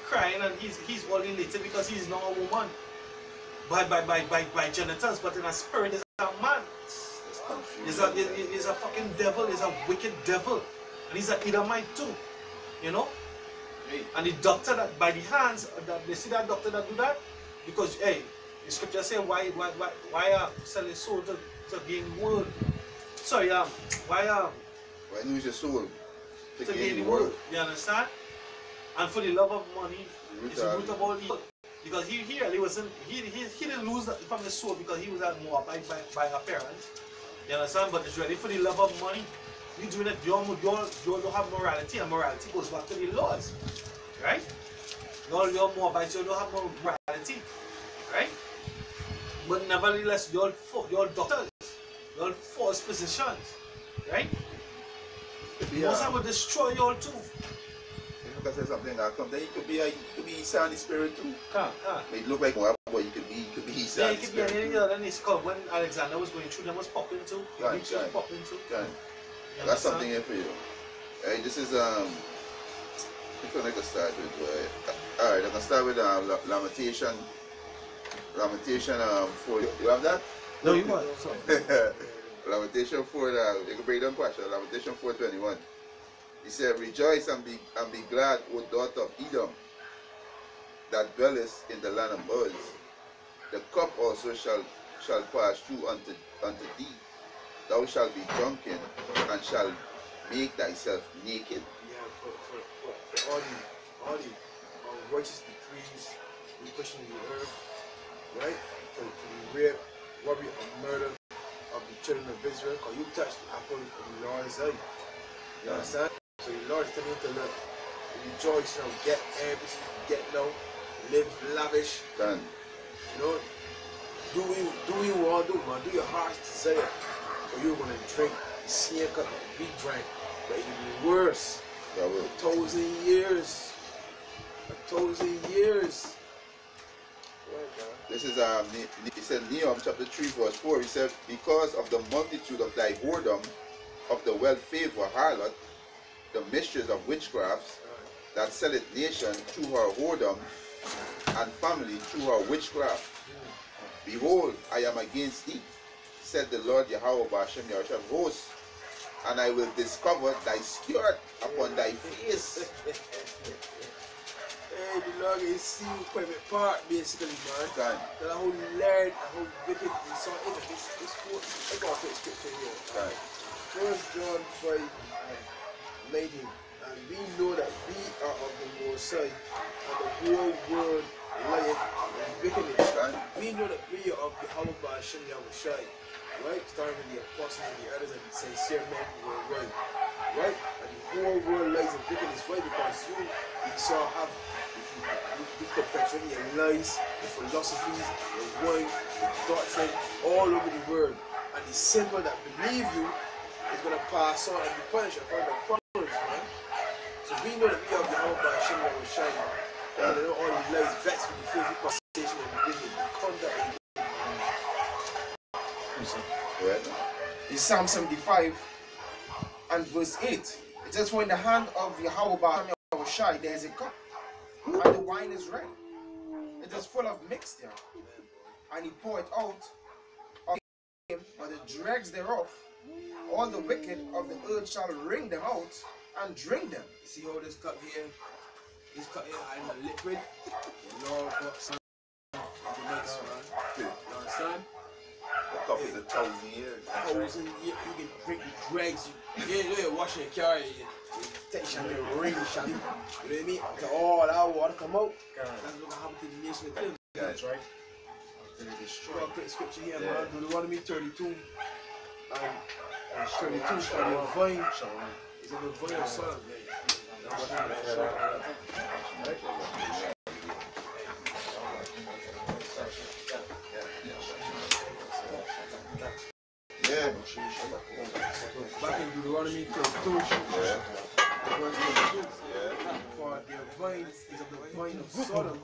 Speaker 1: crying and he's all elated because he's not a woman. By genitals, but in a spirit is a man. He's a fucking devil, he's a wicked devil. And he's an Edomite too. You know? And the doctor that by the hands that they see that doctor that do that, because hey, the scripture say why sell his soul to gain world. Sorry, why
Speaker 2: lose your soul
Speaker 1: to gain the world? You understand? And for the love of money, it's the root of all evil. Because he didn't lose from his soul because he was at Moabite by a parent. You understand? But it's really for the love of money. You doing it, you don't have morality, and morality goes back to the laws. Right? You're Moabite, you don't have morality. Right? But nevertheless, you're doctors, you're false physicians. Right? Most I will destroy you all too.
Speaker 2: You say something that something you could be sandy spirit too. It look like Moab, but you could be sandy
Speaker 1: yeah,
Speaker 2: spirit.
Speaker 1: Yeah, you could be it's called when Alexander was going through, them was popping too.
Speaker 2: I got something here for you. Hey, this is which one I can start with? Alright, I can start with Lamentation 4. You have that?
Speaker 1: No, you want.
Speaker 2: Lamentation 4, you can break down question. Lamentation 4:21. He said, rejoice and be glad, O daughter of Edom, that dwellest in the land of Uz. The cup also shall pass through unto thee. Thou shalt be drunken and shalt make thyself naked.
Speaker 5: Yeah, for all the righteous decrees we pushing the earth, right? For the rape, robbery, and murder of the children of Israel, because you touched the apple of the Lord's eye. You understand? So the Lord is telling you to look, rejoice, get everything you get now, live lavish.
Speaker 2: Done.
Speaker 5: You know, do what you want to do, man. Do your heart's desire. Or you're gonna drink the same cup that we drank, but it'll be worse. 1,000 years. 1,000 years.
Speaker 2: This is he said Nehemiah chapter 3 verse 4. He said, because of the multitude of thy whoredom, of the well-favored harlot, the mistress of witchcrafts, that selleth nation through her whoredom, and family through her witchcraft. Behold, I am against thee, said the Lord Yahweh Bashem Yahushua of hosts, and I will discover thy skirt upon thy face.
Speaker 5: Hey, the Lord is see you quite a part, basically, man.
Speaker 2: Done.
Speaker 5: That how learned, how wicked we saw in it. This quote, I got to scripture here.
Speaker 2: Done.
Speaker 5: 1 John 5 and 19. And we know that we are of the Most High, and the whole world lieth in wickedness. We know that we are of the Yahweh Bashem Yahushua, right? Starting with the apostles and the others and the sincere men who were right? And the whole world lies in wickedness, right? Because you saw have you perpetuate your lies, your philosophies, your wine, your doctrine all over the world. And the simple that believe you is going to pass on and be punished according to the promise, man. So we know that we have the Yahweh Bashem Yahushua. And they know all these lies vexed with the filthy conversation and the wicked, the conduct and in Psalm 75 and verse 8, it says, for in the hand of Yahweh Bashem Yahushua there is a cup, and the wine is red. It is full of mixture, and he pour it out of him, and the dregs thereof. All the wicked of the earth shall wring them out and drink them. You see how this cup here? This cup here, I'm a liquid. The Lord got some of the mix, man. You understand?
Speaker 2: The cup is 1,000 years.
Speaker 5: 1,000 years, you can drink the dregs. You're washing your car, you take your ring, you know what I mean? So all that water come out. That's what happened to the nation of Israel. That's right. I'll put the scripture here, man. Deuteronomy 32 and 32 for the vine. It's a vine of Solomon. Back in Deuteronomy 32,
Speaker 2: Yeah.
Speaker 5: verse 22.
Speaker 2: Yeah.
Speaker 5: For their vine is of the vine of Sodom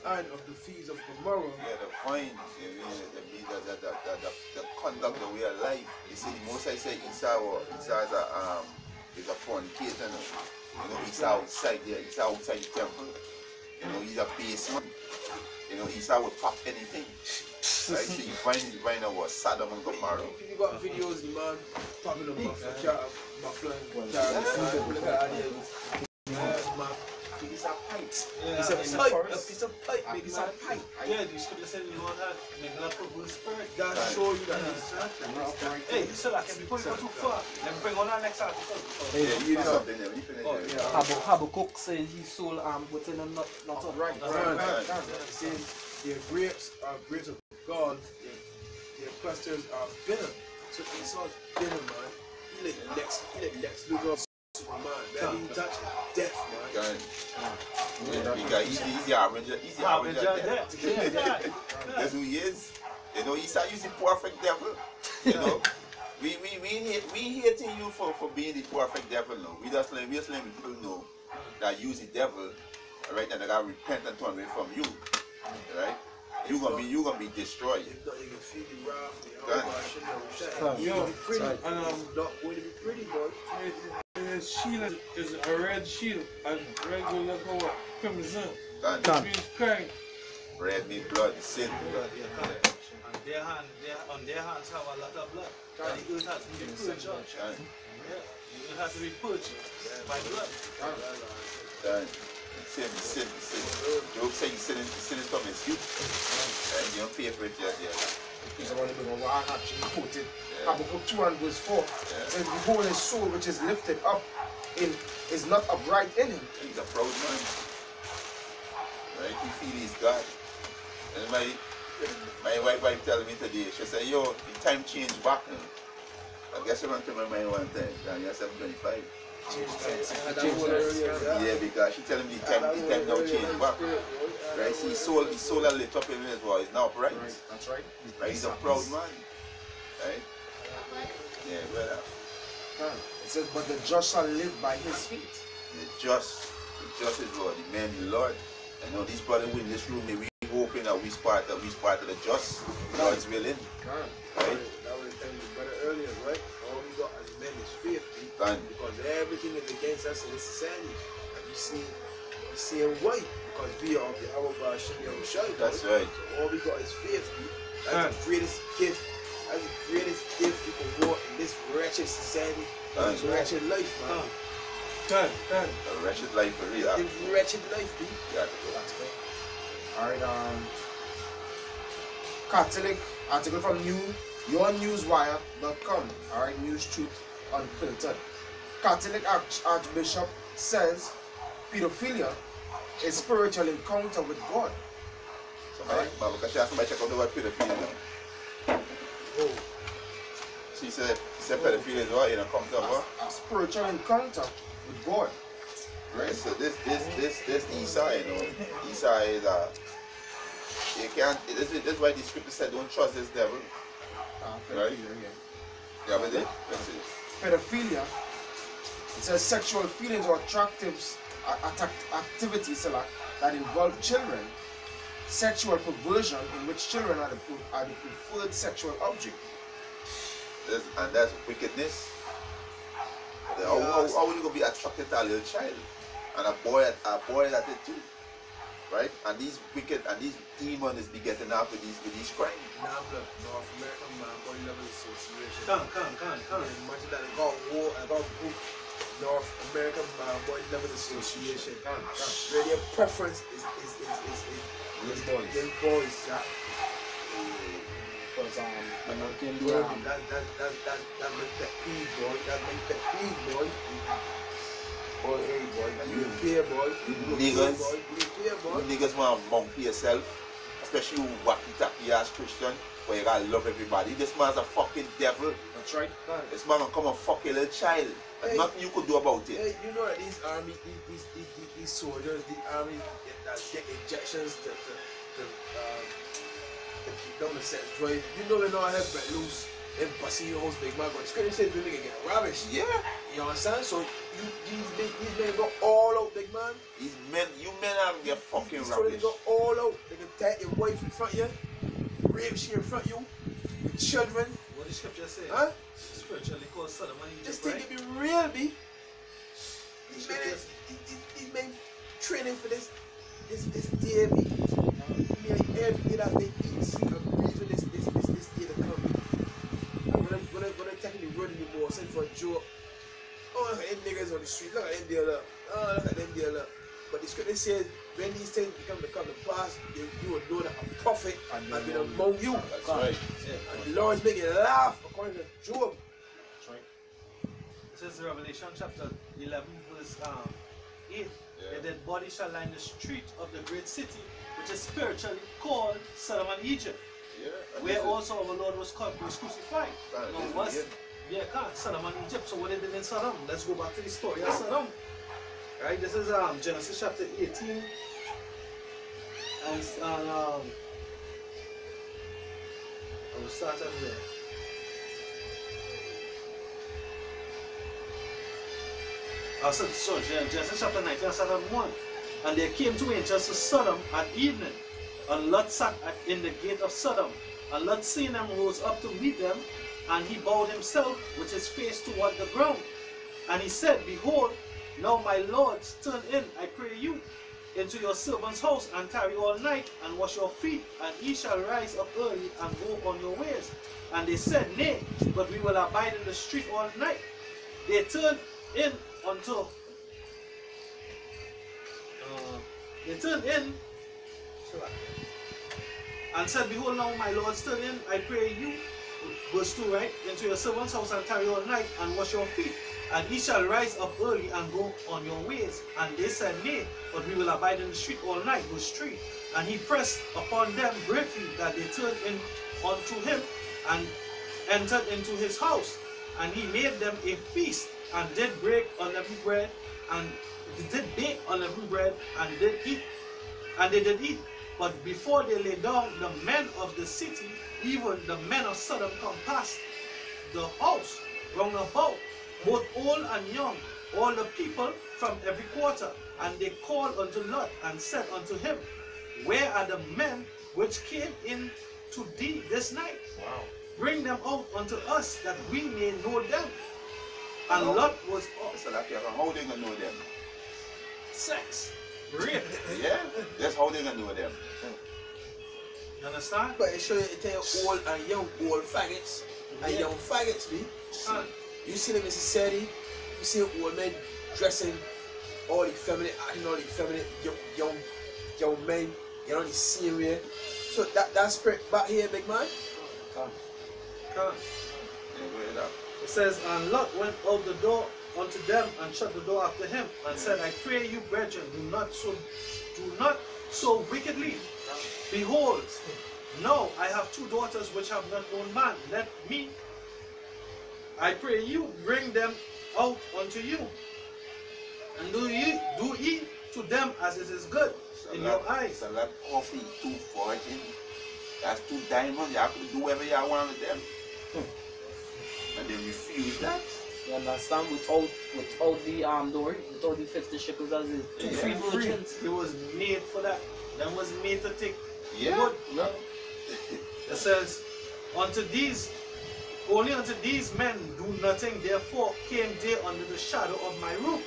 Speaker 5: and of the fields of Gomorrah.
Speaker 2: Yeah, the point, the conduct, the way of life. You see, the most I say Esau is a fornicator. You know, Esau outside there, Esau outside the temple. You know, he's a baseman. You know, Esau would pop anything. Right? So you find his vine was Sodom and Gomorrah.
Speaker 5: You got videos, man, popping up buffalo and carrots. Look at that. Man.
Speaker 4: It's a pipe.
Speaker 1: Yeah,
Speaker 5: It's a piece of pipe, baby. It's a pipe.
Speaker 1: Yeah, the scripture said you know that may not put good spirit.
Speaker 5: That show you that
Speaker 1: Hey, so like before you go too far, let me bring on our next article.
Speaker 2: Yeah, you did something there. When you finish
Speaker 1: Oh,
Speaker 2: there.
Speaker 1: yeah.
Speaker 6: Habakkuk says he sold within a not
Speaker 5: right.
Speaker 2: Right.
Speaker 5: It says their grapes are grapes of God. Their clusters are bitter. So Esau's bitter, man. He let Lex Luthor, man. That didn't touch death, man.
Speaker 2: Because he's the average of death.
Speaker 1: Yeah.
Speaker 2: That's who he is. You know, Esau is the perfect devil. You know, we hating you for being the perfect devil. No, we just letting people know that you the devil, right? And they got repent and turn away from you, right? You gonna be destroyed.
Speaker 5: If not, you can feel the wrath,
Speaker 6: Yo,
Speaker 5: be pretty. Not going to be pretty, boy.
Speaker 7: His shield is a red shield, and red will look over crimson.
Speaker 2: Done.
Speaker 7: Which means crime.
Speaker 2: Red meat, blood, sin.
Speaker 1: And on their hands have a lot of blood. And the earth has to be purged.
Speaker 2: Done.
Speaker 1: Yeah, the earth has to be purged by blood.
Speaker 2: Done. Sin. Job say he's sinning from his youth. And you don't pay for it yet.
Speaker 4: He's the one who actually quoted Habakkuk 2 and verse 4. Says, behold, his soul which is lifted up is not upright in him.
Speaker 2: He's a proud man. Right? He feel he's God. And my wife telling me today, she said, yo, the time changed back now. I guess I went to my mind one time, and you're 725. Yeah, because she telling me the time now changed back. Right? See, his soul a lit up in him as well. He's now upright.
Speaker 4: That's right.
Speaker 2: Right? He's a proud man. Right? Yeah, well.
Speaker 4: It says, but the just shall live by his feet.
Speaker 2: The just is Lord, the man the Lord. I know these brothers in this room, they really hoping that we part of the just. God's willing. Right?
Speaker 5: That was telling the brother earlier, right? All we got as men is faith,
Speaker 2: Done.
Speaker 5: because everything is against us in this society. And you see him white, because we are of the hour Shem Yahushua.
Speaker 2: That's right.
Speaker 5: So all we got is faith. That's the greatest gift. That's the greatest gift you can walk in this wretched society, this wretched life, man.
Speaker 7: Done.
Speaker 2: A wretched life for real.
Speaker 5: This wretched life, B.
Speaker 2: Yeah.
Speaker 4: Alright, Catholic article from yournewswire.com. Alright, news truth unfiltered. Catholic Archbishop says pedophilia is spiritual encounter with God.
Speaker 2: Because she asked me to check out the word pedophilia now.
Speaker 5: Oh.
Speaker 2: She said pedophilia is what? You know, comes up, what?
Speaker 4: A spiritual encounter with God.
Speaker 2: Right, so this Esau, you know, Esau is you can't, this is why the scripture said don't trust this devil. Right? Yeah, but it? Let's see.
Speaker 4: Pedophilia, it says sexual feelings or activities that involve children, sexual perversion in which children are the preferred sexual object.
Speaker 2: And that's wickedness. How are you gonna be attracted to a little child? And a boy at it too. Right? And these wicked and these demons be getting up with these crimes.
Speaker 5: NABLA, North American Body Level Association.
Speaker 1: Come.
Speaker 5: Imagine that I got group, North American Body Level Association. Where their preference is boys. Yeah.
Speaker 6: Because
Speaker 5: That make pet peeve, boy. That make pet peeve, boy. Boy, hey, boy. You fear, boy.
Speaker 2: Niggas want to monkey yourself, especially you wacky tacky ass Christian, where you gotta love everybody. This man's a fucking devil.
Speaker 5: That's right.
Speaker 2: This man gonna come and fuck a little child. There's nothing you could do about it.
Speaker 5: Hey, you know that these army, these soldiers, the army that get injections to keep them the set drive. You know they know I have let loose. them busting your house, big man. But scripture says the nigga get ravished.
Speaker 2: Yeah.
Speaker 5: You understand? So these men go all out, big man.
Speaker 2: These men, you men are get fucking
Speaker 5: So they
Speaker 2: rubbish.
Speaker 5: go all out. They can take your wife in front of you, rape she in front of you, with children.
Speaker 1: What the scripture say?
Speaker 5: Huh?
Speaker 1: Spiritually called Sodom and Egypt,
Speaker 5: Just think
Speaker 1: right?
Speaker 5: it be real, B.
Speaker 1: The
Speaker 5: These men,
Speaker 1: scriptures-
Speaker 5: these men training for this day, B. Me, every day that they eat, sleep, and breathe for this day to come. And when I technically run anymore, send for a joke. Oh, look at them niggas on the street. Look at them there, look. Oh, look at them there, look. But the scripture says, when these things become to pass, you will know that a prophet has been among you.
Speaker 2: That's right.
Speaker 5: And the Lord is making you laugh, according to Job.
Speaker 3: That's right.
Speaker 1: This is Revelation chapter 11, verse 8.
Speaker 2: Yeah.
Speaker 1: The dead body shall line the street of the great city, which is spiritually called Sodom and Egypt,
Speaker 2: Yeah. And
Speaker 1: where
Speaker 2: this is-
Speaker 1: also our Lord was crucified.
Speaker 2: Right,
Speaker 1: Now,
Speaker 2: this is
Speaker 1: what's
Speaker 2: it.
Speaker 1: yeah, Sodom and Egypt. So what they did in Sodom? Let's go back to the story of Sodom. Right, this is Genesis chapter 18, and I will start at there. So Genesis chapter 19, start at 1. And there came two angels to Sodom at evening, and Lot sat in the gate of Sodom. And Lot seeing them rose up to meet them, and he bowed himself with his face toward the ground. And he said, Behold, now my lords, turn in, I pray you, into your servant's house, and tarry all night, and wash your feet, and ye shall rise up early, and go on your ways. And they said, Nay, but we will abide in the street all night. They turned in unto and said, Behold, now my lords, turn in, I pray you, verse 2, right, into your servant's house, and tarry all night, and wash your feet, and ye shall rise up early, and go on your ways. And they said, Nay, but we will abide in the street all night, verse 3. And he pressed upon them greatly, that they turned in unto him, and entered into his house. And he made them a feast, and did break unleavened bread, and did bake unleavened bread, and did eat, and they did eat. But before they lay down, the men of the city, even the men of Sodom, come past the house round about, both old and young, all the people from every quarter. And they called unto Lot, and said unto him, Where are the men which came in to thee this night?
Speaker 3: Wow.
Speaker 1: Bring them out unto us, that we may know them. And Lot was
Speaker 2: So like, how they gonna know them?
Speaker 1: sex, rape.
Speaker 2: Yeah, that's how they gonna know them.
Speaker 1: You understand?
Speaker 5: But it show you, it tell you old and young, old faggots and
Speaker 1: Yeah.
Speaker 5: young faggots, B. You see them in society, you see old men dressing all the feminine, acting all the feminine, young men, you know, the same way. So that spirit back here, big man.
Speaker 1: Come.
Speaker 2: Yeah, go ahead up.
Speaker 1: It says, And Lot went out the door unto them, and shut the door after him, and said, I pray you, brethren, do not so wickedly. Behold, now I have two daughters which have not known man. Let me, I pray you, bring them out unto you, and do ye to them as it is good in your eyes.
Speaker 2: So that coffee, 240, that's 2 diamonds. You have to do whatever you want with them. And they refuse that.
Speaker 6: You understand? Without the door, without the fix the shekels as is. Two
Speaker 2: Yeah.
Speaker 6: free virgins.
Speaker 1: It was made for that. Them was made to take
Speaker 2: Yeah.
Speaker 1: wood.
Speaker 6: Yeah.
Speaker 1: It says, only unto these men do nothing, therefore came they under the shadow of my roof.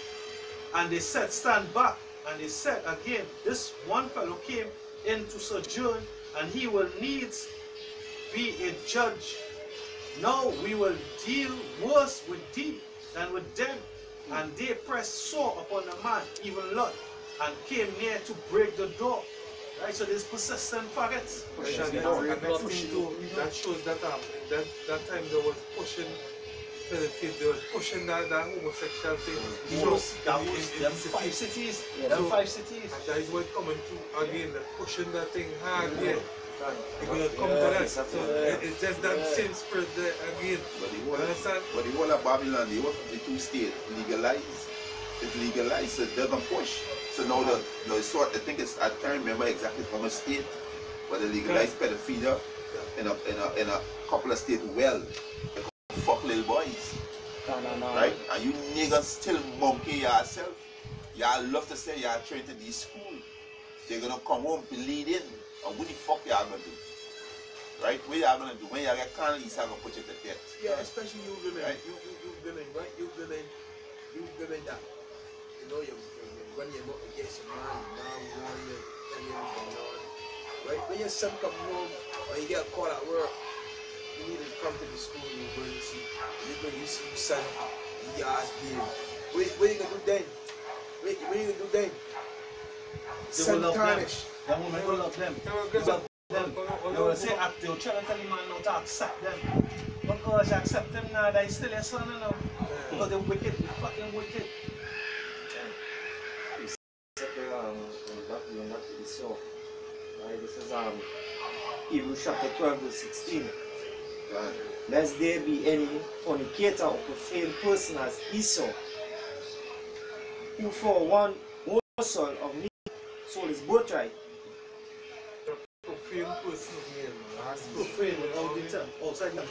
Speaker 1: And they said, Stand back. And they said again, This one fellow came in to sojourn, and he will needs be a judge. Now we will deal worse with thee than with them. And they pressed sore upon the man, even Lot, and came near to break the door. Right, so there's persistent faggots.
Speaker 7: And that thing too, that shows that that time there was pushing penetrate, there was pushing that homosexual thing.
Speaker 1: That was them 5 cities. Them 5 cities.
Speaker 7: And that is what coming to again, that pushing that thing hard again. You're gonna come to that. So it's just that same spirit there again.
Speaker 2: But the
Speaker 7: You understand?
Speaker 2: whole of Babylon, the whole of the 2 states legalized. It's legalized, so they're gonna push. So now the sort, I think it's, I can't remember exactly how much state, but the legalized pedophilia, in a couple of states well. They could fuck little boys.
Speaker 6: No.
Speaker 2: Right? And you niggas still monkey yourself. Y'all love to say y'all trained to this school. They're gonna come home bleeding. And what the fuck y'all gonna do? Right? What y'all gonna do? When y'all get caught, you're gonna put you to death.
Speaker 5: Yeah, especially you women.
Speaker 2: Right?
Speaker 5: You women, right? You women that, you know, you when you're not against your man warn you, tell you what's going on. Right? When your son come home or you get caught at work, you need to come to the school and you're going to see. You're going to see your son, your ass being. What you gonna do then? What you gonna do then? Son tarnish.
Speaker 1: Them women will love them. They will love them. They will say, they will try to tell the man not to accept them. Because you accept them now, they still your son, you know. Because they're wicked, they're fucking wicked.
Speaker 8: Right, this is Hebrews chapter 12 verse 16. Lest there be any fornicator or profane person as Esau, who for one morsel of meat sold his birthright.
Speaker 7: Profane person.
Speaker 1: Profane without the term, outside the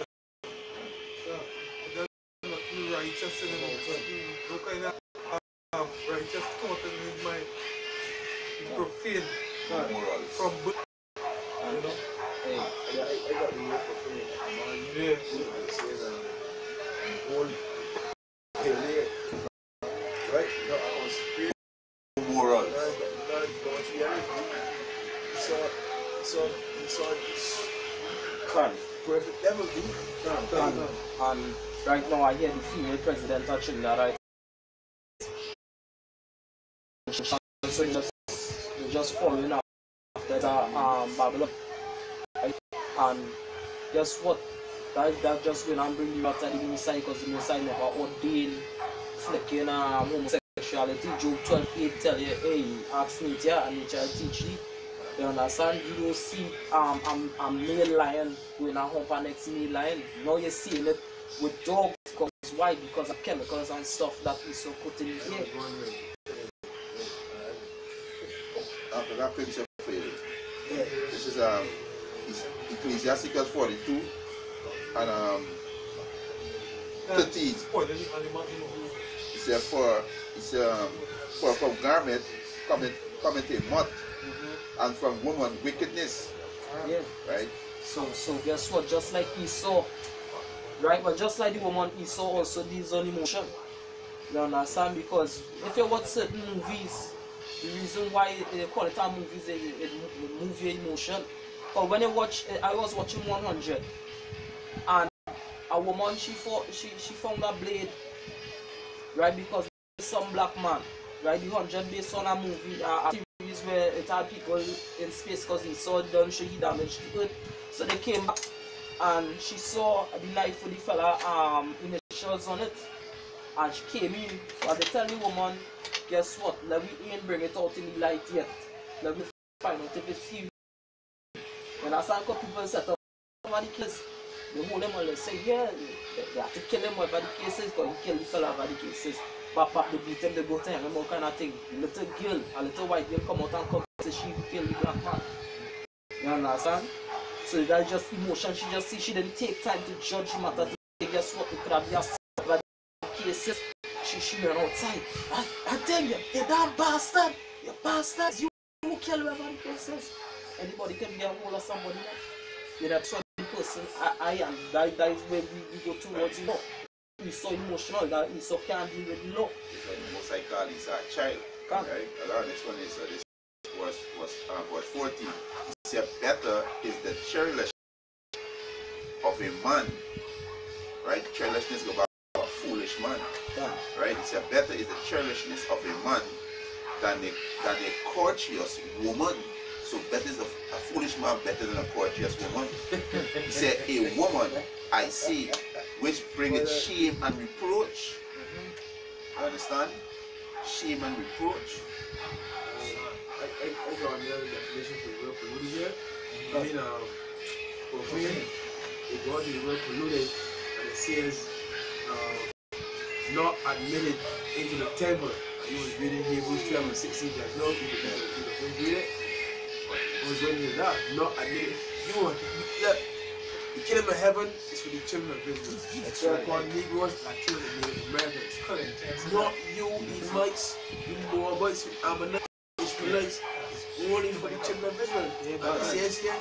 Speaker 7: Nothing righteous in him. No kind of righteous thought in his mind. He's profane. From birth. You know?
Speaker 5: I got the word for free.
Speaker 7: Yeah.
Speaker 5: It says, old Pele, right? No, I was created.
Speaker 2: Morals.
Speaker 5: Going through everything. He saw this perfect devil, dude.
Speaker 6: And right now I hear the female president touching that, right? So they're just following after that Babylon. Right? And guess what? That just went and bring you after the Messiah, because the Messiah never ordained flicking homosexuality. Job 12:8 tell you, hey, ask nature and nature will teach you. You understand? You don't see a male lion going to hump an next male lion. Now you're seeing it with dogs. Because why? Because of chemicals and stuff that is so put in the air.
Speaker 2: I got a picture for you. Yeah. This is Ecclesiasticus 42 and 13. It says for from garment cometh a moth, and from woman wickedness.
Speaker 6: Yeah.
Speaker 2: Right?
Speaker 6: So guess what? Just like Esau, right? But just like the woman, Esau also deals on emotion. You understand? Because if you watch certain movies, the reason why they call it a movie is it move your emotion. But when you watch, I was watching 100, and a woman she found a blade, right? Because some black man, right? The 100 based on a movie, a series where it had people in space because he saw it done, so he damaged the earth. So they came back and she saw the knife with the fella initials on it, and she came in. But they tell the woman, guess what? Let me ain't bring it out in the light yet. Let me find out if it's serious. And as some people set up over the case, they hold them and they say, yeah, they have to kill him over the cases because he killed the fella over the cases. Pap, they beat him, they go to him, and all kind of thing. A little girl, a little white girl come out and come say she killed the black man. You understand? So that's just emotion. She just see, she didn't take time to judge the matter. Guess what? It could have been over the cases. She went outside. I tell you damn bastard, you bastards, you kill whoever the cases. Anybody can be a hold of somebody else. You know, so the person I am. That is where we go towards law. He's so emotional that he's so can't deal with law.
Speaker 2: Most I call is a child. Right? A lot of this one is this was 14. He said, better is the churlishness of a man. Right? Churlishness go back to a foolish man.
Speaker 6: Yeah.
Speaker 2: Right? He said, better is the churlishness of a man than a courteous woman. So better is a foolish man better than a courteous woman. He said, a woman, I say, which bringeth shame and reproach. You understand? Shame and reproach.
Speaker 5: I got another definition for the word polluted here. I mean, profane, it goes to the word polluted, and it says, not admitted into the temple. You was reading Hebrews 12 and 16, there's no, you can read it. It was written in that, not admitted. Look, The kingdom of heaven is for the children of Israel. That's right. Called Negroes and children of Native Americans. Correct. Not you Edomites, you Moabites, you Ammonites, Ishmaelites. It's only for the children of Israel. And it says here,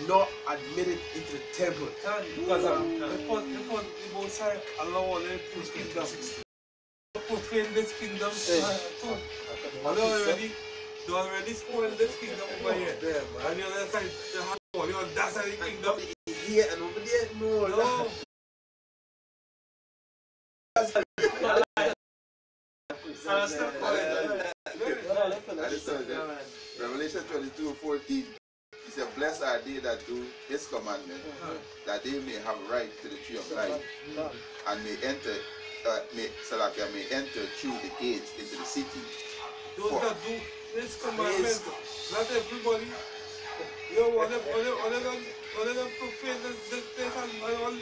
Speaker 5: not admitted into the temple.
Speaker 7: Because the Most High allow all the kingdom to profane this kingdom. They already spoiled this kingdom over here. And the other side, they have all on that side of the kingdom.
Speaker 5: Here and over there, no.
Speaker 2: Revelation 22:14. He said, blessed are they that do his commandment, that they may have right to the tree of life, and may enter, may enter through the gates into the city.
Speaker 7: Those that do his commandment, not everybody. Yo, all of them profane this place and all the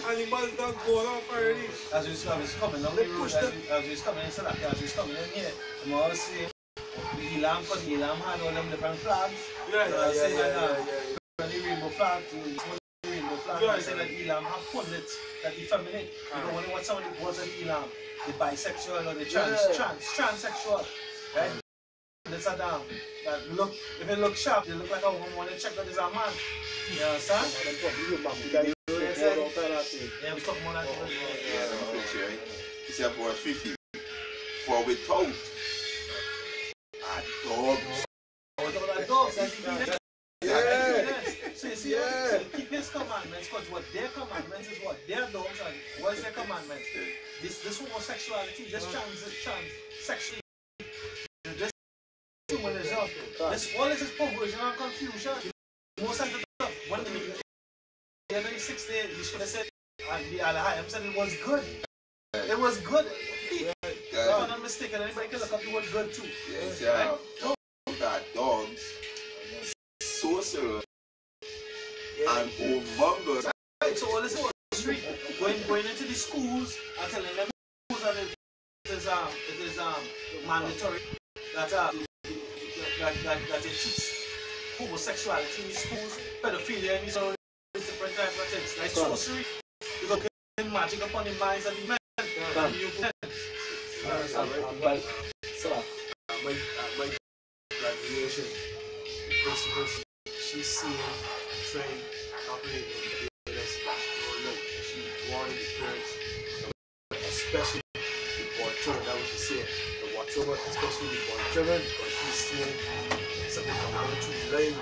Speaker 7: animals that go off already.
Speaker 1: As we was coming down the road, as we was coming in Salaka, as we was coming in here, I'm always saying, the Elam had all them different flags. The rainbow flag, the rainbow flag, I say that Elam have pundits that effeminate. You don't want to watch somebody who was an Elam, the bisexual or the transsexual, right? That's a damn. That look, if it looks sharp, they look like a woman when they check that it's a man. You understand? Yeah, we talking about that.
Speaker 2: He said, verse 15. For without a dog.
Speaker 1: So you see, keep his commandments, because what their commandments is what their dogs and what is their commandments? This homosexuality, this transsexuality, this human result. This all is perversion and confusion. Most of the stuff, when the 6th you should have said, and the Alahayim said it was good. It was good. If I'm not mistaken, anybody can look up the word good too.
Speaker 2: Yes, yeah. That dogs, sorcerers, and whoremongers.
Speaker 1: Right, so all this was street going into the schools and telling them that it is mandatory that it teaches homosexuality in the schools, pedophilia in these different types of things, like sorcery. Because putting magic upon the minds of the men.
Speaker 5: My graduation, the principals, she's seen, trained, operating in business, she wanted the parents, especially the born children, that was she said, the born children, especially the born children, because she's seen something coming out through the line,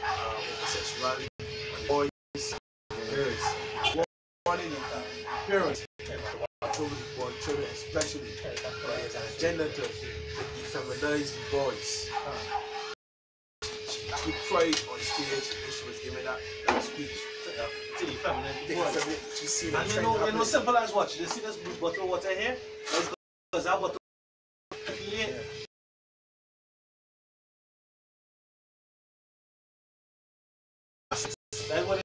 Speaker 5: homosexuality, boys, parents, wanting the parents, children, born children, especially as an agenda to defeminize the boys. She cried on stage when she was giving that speech.
Speaker 1: To the feminine.
Speaker 5: She's seen
Speaker 1: and you know simple as what? You see this bottle of water here? Because that bottle here. That's what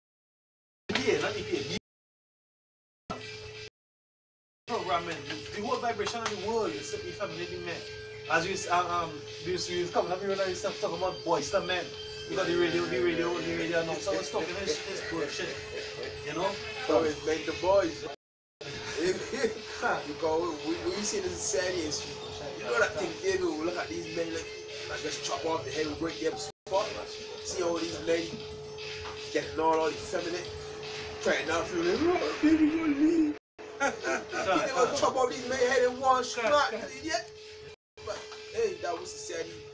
Speaker 1: it is, not the programming, the whole vibration of the world is simply feminine men. As we coming up here and stuff talking about boys to men. Because the radio announcer was talking this bullshit. You know?
Speaker 5: So it's make the boys. Because we see this society history. You know that thing, David will look at these men like just chop off the head and break them spot. See all these men getting all effeminate, trying not to baby will leave. They will chop off these men's head in one shot, idiot. But hey, that was society.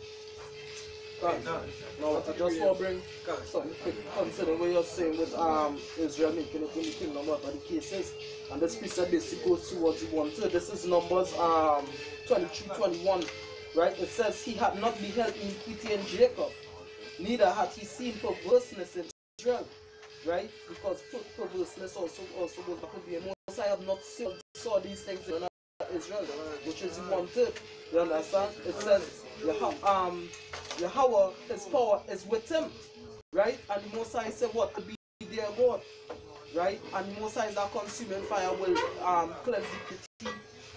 Speaker 6: No, I just want to bring something quick. Consider what you're saying with Israel making it in the kingdom, whatever the case is. And this piece that basically goes towards the one. So this is Numbers 23:21, right? It says, he had not beheld iniquity in Jacob, neither had he seen perverseness in Israel, right? Because perverseness also goes back to being Most I have not saw these things in Israel, which is wanted. You understand? It says, Yahweh, his power is with him, right? And the Most High said, what? To be their God, right? And the Most High is that consuming fire will cleanse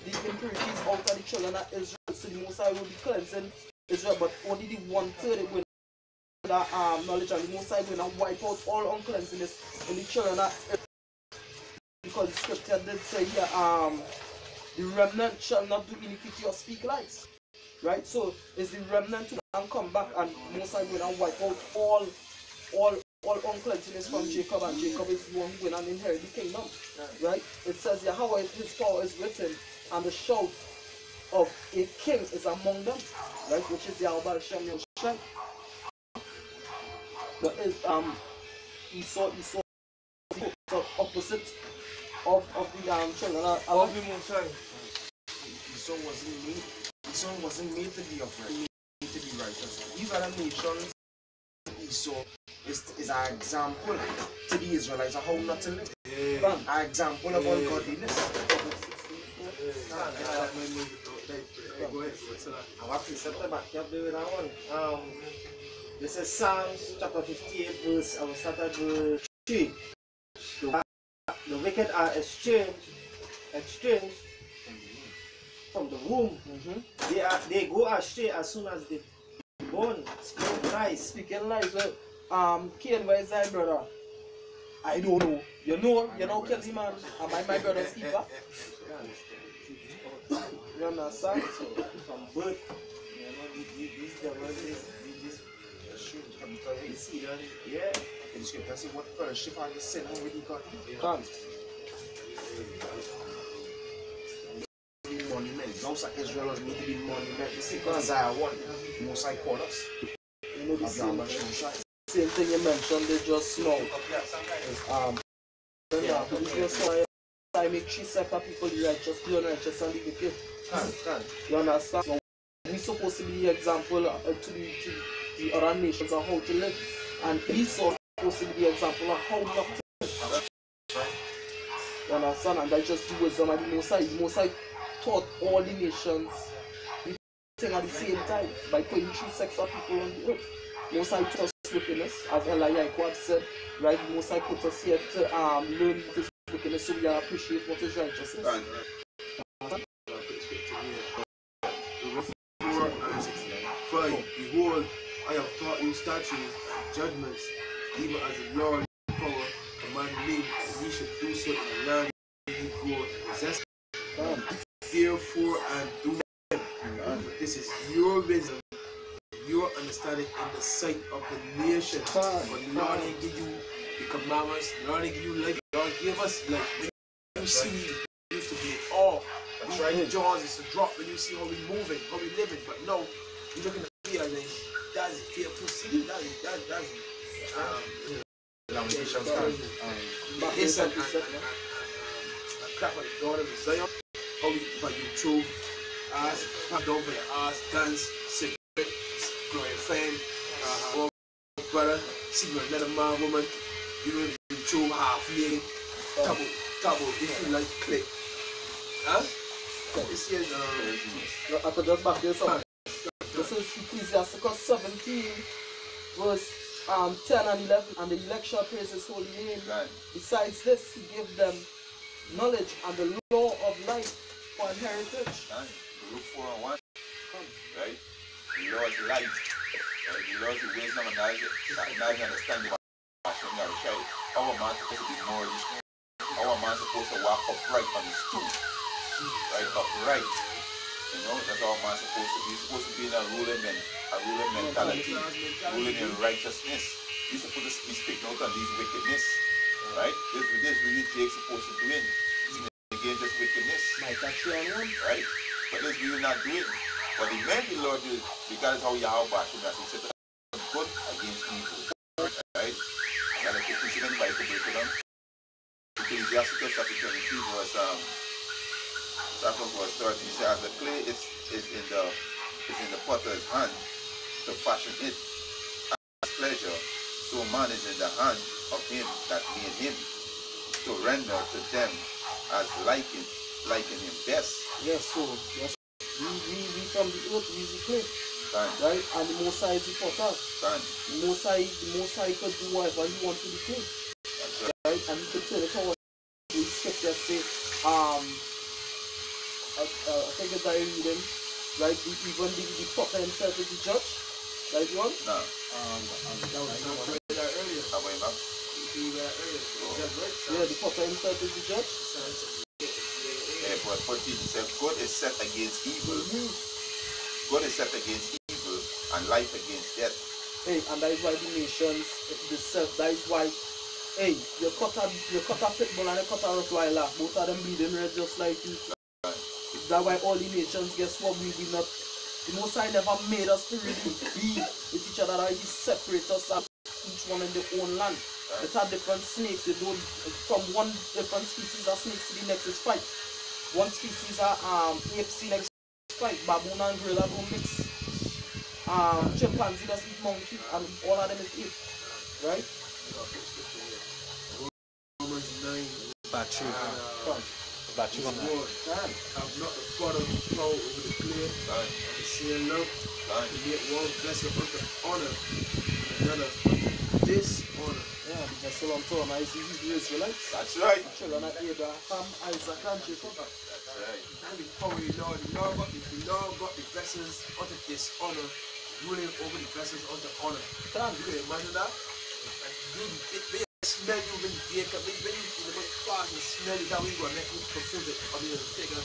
Speaker 6: the impurities out of the children of Israel. So the Most High will be cleansing Israel, but only the 1/3 will that knowledge, and the Most High going to wipe out all uncleanness in the children of Israel. Because the scripture did say here, the remnant shall not do iniquity or speak lies. Right? So is the remnant to come back, and Most High going to wipe out all uncleanness from Jacob, and Jacob is the one who going to inherit the kingdom. Right? It says here, how his power is written, and the shout of a king is among them, right? Which is Yahweh Shem Yoshai. But is Esau the opposite of the children of
Speaker 7: the Most High.
Speaker 4: Esau wasn't made to be upright, made to be righteous. These other nations, Esau is an example to the Israelites of how not to live. An example of ungodliness.
Speaker 8: I'm actually set back here doing that one. This is Psalms chapter 58, verse, I will start at verse 3. The wicked are exchanged from the womb. They go astray as soon as they born. Speaking lies.
Speaker 6: Speaking lies. Well, Cain, where is thy brother? I don't know. You know, kill the man. Am I my brother's keeper? You understand?
Speaker 8: So, from birth, these devils, these
Speaker 4: You see that?
Speaker 8: yeah.
Speaker 4: In the scripture, say what fellowship are the sin already got?
Speaker 6: Come.
Speaker 4: Monument. Those are Israel was made to be monument. You see, because Isaiah 1, Most High called us.
Speaker 6: You know the same thing you mentioned, they just know. I make 3 sets of people, the righteous, the unrighteous, and the wicked. You understand? So we're supposed to be the example to the other nations of how to live. And Esau is supposed to be the example of how not to live. You understand? And that's just the wisdom of the Most High. The Most High taught all the nations the thing at the same time by putting 3 sets of people on the earth. Most High taught us wickedness, as Eliyahu said, right? The Most High put us here to learn what is wickedness so we can appreciate what is righteousness.
Speaker 5: Behold, I have taught you statutes and judgments, even as the Lord power commanded me, and ye should do so in the land ye go and possess. Therefore, and do them. This is your wisdom, your understanding in the sight of the nation. But the Lord ain't give you the commandments, the Lord ain't give you life, the Lord gave us life. When you see me, it used to be in awe. That's right. The jaws is to drop when you see how we moving, how we living. But no, you look in the field and that's fearful city. That's
Speaker 4: Lamentations.
Speaker 5: It's a crap on the daughter of Zion. How we, but you throw ass, packed over your ass, guns, cigarettes, growing fame, brother, see you another man, woman, you don't even throw half yearly, couple, if you like, click. Huh? This is,
Speaker 6: I could just back this up. This is Ecclesiasticus 17, verse 10 and 11, and the election praise his holy name.
Speaker 2: Right.
Speaker 6: Besides this, he gave them knowledge and the law of life for an heritage.
Speaker 2: Right. Luke 4 and 1. Right? The Lord's light. Right? The Lord's wisdom and knowledge and understanding of Hashem Yahushai. Our man supposed to be morally. Our man supposed to walk upright on his stool. Right? Upright. You know, that's how man supposed to be. He's supposed to be in a ruling mentality, ruling in righteousness. He's supposed to be speaking out on these wickedness. Right? This really Jake's supposed to do it. Against this wickedness. Right? But this really not doing. But the main the Lord do, because how Yahweh Hashem has he said good against evil. Right? And if you see anybody to break it down. Ecclesiasticus chapter 22 verse 30, he says, as the clay is in the potter's hand to fashion it as pleasure, so man is in the hand of him that made him to render to them as liking him best.
Speaker 6: Yes, so yes, we from the earth, we is the clay. Right? And the Most High is the potter. The Most High could do whatever he wants to the clay. Right? And he could tell it how the scripture say, I think as I read them, right, even the potter himself is the judge. Right, one?
Speaker 2: No.
Speaker 5: That was Sam read that earlier.
Speaker 2: How about him?
Speaker 5: He read that earlier. Judge, right?
Speaker 6: Yeah, the potter himself is the judge.
Speaker 2: But 14 said, God is set against evil. God is set against evil and life against death.
Speaker 6: Hey, and that is why the nations, that is why, hey, you cut a pit bull and you cut a Rottweiler, both of them bleeding red just like you. That's why all the nations, guess what, we not, the Most High never made us to really be with each other, that He separate us and each one in their own land. It's are different snakes, they don't, from one different species of snakes to the next is fight. One species are apes, the next fight, baboon and gorilla don't mix. Chimpanzee does eat monkey and all of them is ape, right?
Speaker 5: Romans 9.
Speaker 7: Battery.
Speaker 5: Battery on that. Have not the father power over the clay, and the same love, to make one vessel unto honor, and another unto dishonor.
Speaker 6: Yeah, the vessel unto honor is the Hebrew Israelites.
Speaker 2: That's right.
Speaker 6: The children of Abraham, Isaac, and Jacob.
Speaker 2: That's right.
Speaker 5: And the power of the Lord, the Lord got the vessels unto dishonor, ruling over the vessels unto honor. You can imagine that? They smell you when you wake up, when you in the most fast and smell it, that way you gonna let me confuse it. I mean, take a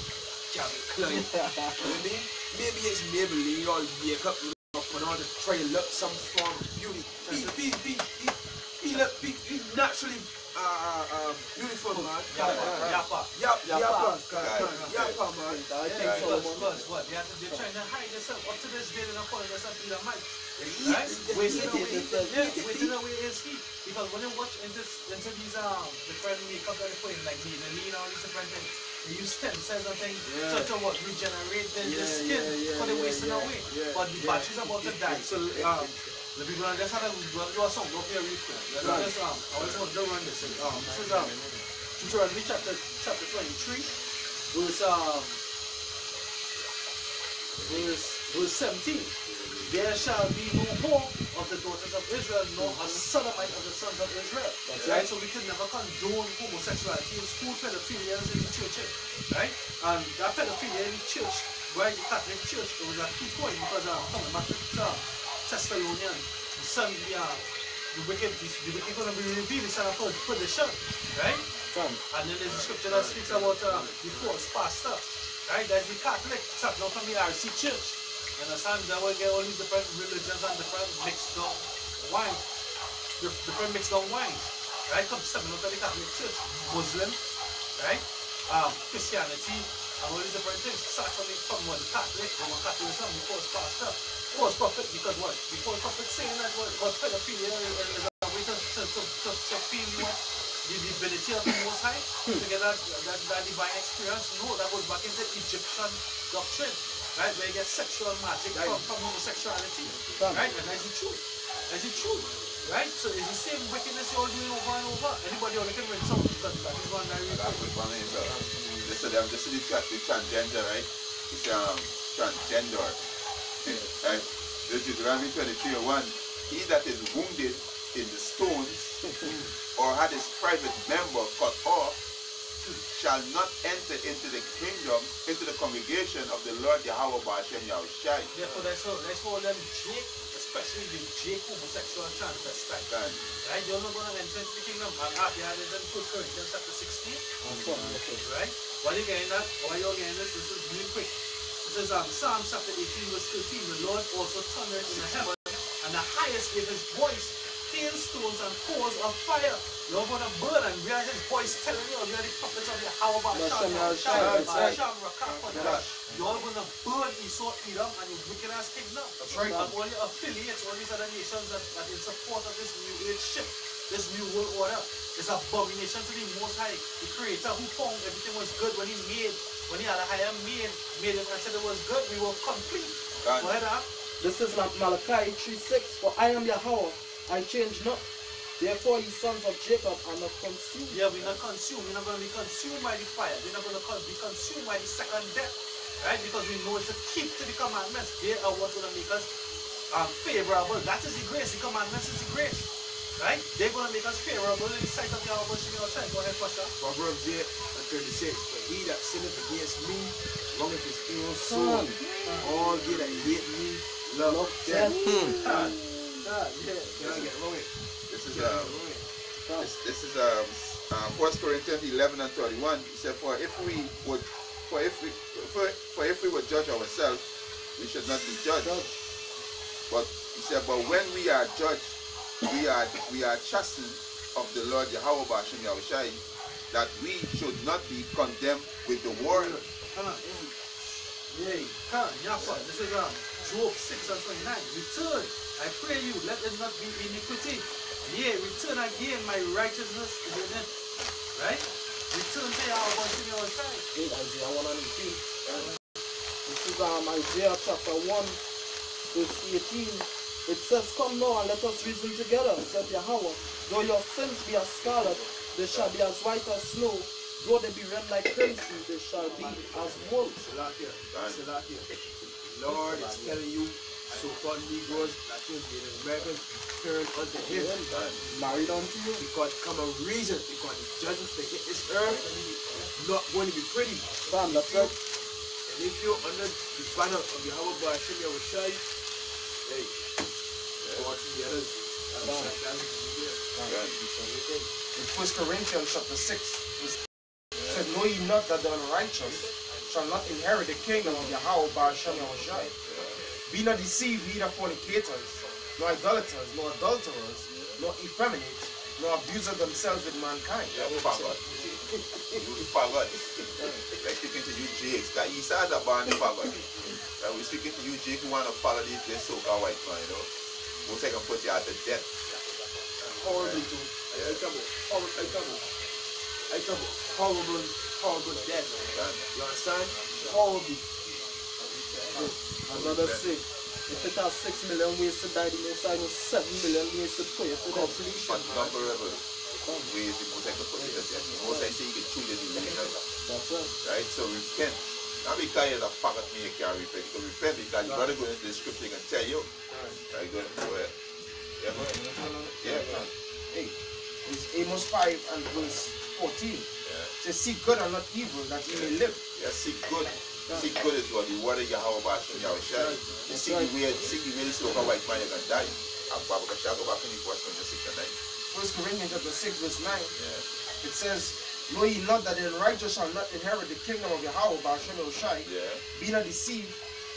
Speaker 5: Calvin Klein. You know what I mean? Maybe it's Maybelline or wake up when I want to try to look some form of beauty. He naturally beautiful, man.
Speaker 1: Yappa.
Speaker 5: Yappa, man.
Speaker 1: Because what? They're trying to hide themselves. Up to this day, they're not calling themselves Peter Mike. Right? Wasting away his heat. Because when you watch into these different makeup that they put in, like Maybelline, all these different things, they use stem cells and things to what? Regenerate the skin for the wasting away. But the battery's about to die. So the people on this side of do a song, don't play a real quick. I always want to run this. This is Deuteronomy chapter 23, verse 17. There shall be no more of the daughters of Israel, nor a sodomite of the sons of Israel. Right? So we can never condone homosexuality in school, pedophilia in the churches. Right? And that pedophilia in the church, right, the Catholic Church, it was a key point because coming back to Thessalonian, the wicked going to be revealed, it's a perdition, right? And then there's a scripture that speaks about the false pastor, right? There's the Catholic, except not from the RC Church. You understand? That will get all these different religions and different mixed down wine, right? Come stepping out of the Catholic Church, Muslim, right? Christianity, and all these different things. Start from the Catholic, Roman Catholicism, the false pastor. False prophet, because what? The false prophet saying that what pedophilia is a way to feel what? The divinity of the Most High, to get that divine experience. No, that goes back into Egyptian doctrine, right? Where you get sexual magic from homosexuality, right? And that's the truth. That's the truth, right? So it's the same wickedness you're all doing over and over. Anybody else can bring something, because that is one that you
Speaker 2: So I'm just in the transgender, right? It's transgender. Right? Deuteronomy 23:1. He that is wounded in the stones or had his private member cut off shall not enter into the kingdom, into the congregation of the Lord Yahweh Ba'ashem Yahushai.
Speaker 1: Therefore, that's all them Jake, especially the Jake homosexual transvestite. Right? You're not going to enter into the kingdom. And they had it in 1 Corinthians chapter 16. Right? While you're getting that, while you're getting this is really quick. It says Psalm chapter 18 verse 13, the Lord also thundered in the heaven, and the highest gave his voice, hailstones and coals of fire. You're going to burn, and we are his voice telling you, we are the prophets of the Yahweh Ba'ashem You're all going to burn Esau, Edom, and your wicked ass kingdom. That's right. And all your affiliates, all these other nations that in support of this new age ship, this new world order, is abomination to the Most High, the Creator who found everything was good when he had a higher made it and said it was good, we were complete. Go ahead,
Speaker 6: This is Malachi 3:6. For I am Yahweh, I change not. Therefore, ye sons of Jacob are not consumed.
Speaker 1: Yeah, we're not consumed. We're not going to be consumed by the fire. We're not going to be consumed by the second death. Right? Because we know it's a keep to the commandments. They are what's going to make us favorable. That is the grace. The commandments is the grace. Right? They're going to make us favorable in the sight of Yahweh. Go ahead, Pastor.
Speaker 5: Proverbs 8:36. But he that sinneth against me, longeth his own soul. All they that hate me, love death.
Speaker 2: This is 1 Corinthians 11 and 31. He said, for if we would judge ourselves, we should not be judged. But he said, but when we are judged, we are chastened of the Lord Yahweh Bashim Yahushai, that we should not be condemned with the world.
Speaker 1: This is Job 6 and 29. Return, I pray you, let it not be iniquity. Yea, return again, my righteousness is in it. Right? Return to Yahweh Bashim Yahushai.
Speaker 6: Isaiah 1 and 18. This is Isaiah chapter 1, verse 18. It says, come now and let us reason together, said Yahweh. Though your sins be as scarlet, they shall be as white as snow. Though they be red like crimson, they shall be as wool.
Speaker 4: Lord is telling you, so-called Negroes, Latinos, Native Americans, turn unto him.
Speaker 6: Married unto you.
Speaker 4: Because come a reason, because the judgment to hit this earth not going to be pretty.
Speaker 6: Fam, that's right.
Speaker 4: And if you're under the banner of Yahweh Bashim Yahushai, hey, God together. In 1 Corinthians chapter 6, it says, know ye not that the unrighteous shall not inherit the kingdom of Yahweh Bashim Yahushai? Be not deceived, neither fornicators, nor idolaters, nor adulterers, nor effeminate, nor abusers themselves with mankind.
Speaker 2: You forgot. Like speaking to you, Jake. He says about the forgot. We're speaking to you, Jake, who want to follow this so-called white man, you know. We'll take and put you out to death.
Speaker 4: Horribly too. I trouble. Horrible death. You understand? Horribly.
Speaker 6: Another say, if it has 6 million ways to die, the most I know 7 million ways to put it to death.
Speaker 2: Unnomberable ways the most I can put it to death. The most I say you can choose it in the
Speaker 6: That's right.
Speaker 2: right? So repent. Not because you're a faggot me, you can't repent. You can repent because you gotta go into the scripture and tell you. Right, go ahead. Yeah, go ahead. Yeah.
Speaker 4: Hey, it's Amos 5 and verse 14. Says, seek good and not evil, that you may live.
Speaker 2: Yeah, seek good. Seek good is what the word of Yahweh Bashim Yahushai. You seek the way so white man, you're gonna die. I'm Baba Kashago back in the verse 26 and 9.
Speaker 4: 1 Corinthians chapter 6 verse 9. It says, know ye not that the unrighteous shall not inherit the kingdom of Yahweh Bashim Yahushai? Be not deceived,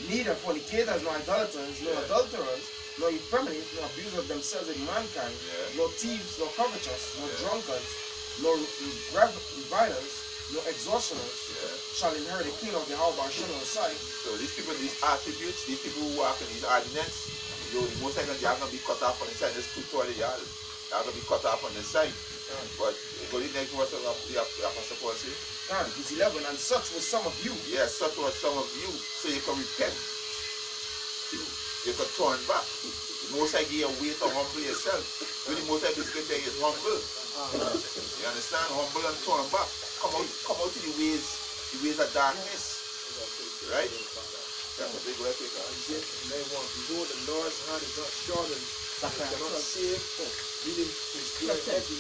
Speaker 4: neither fornicators, nor idolaters, nor adulterers, nor effeminate, nor abusers of themselves in mankind, nor thieves, nor covetous, nor drunkards, nor revilers, nor extortioners shall inherit the kingdom of Yahweh Bashim Yahushai.
Speaker 2: So these people, these attributes, these people who walk in these ordinances, the most likely they are going to be cut off on the side. There's 2 toilet yards. They are going to be cut off on the side. But go to the next verse of the Apostle Paul say.
Speaker 4: Verse 11, and such was some of you.
Speaker 2: Yes, such was some of you. So you can repent. You can turn back. The most I give you a way to humble yourself. When the most I basically tell you is humble. You understand? Humble and turn back. Come out to the ways of darkness. Right? Yeah, but they go ahead,
Speaker 5: behold, the Lord's hand is not shortened, it cannot save, leading to his ear heavy,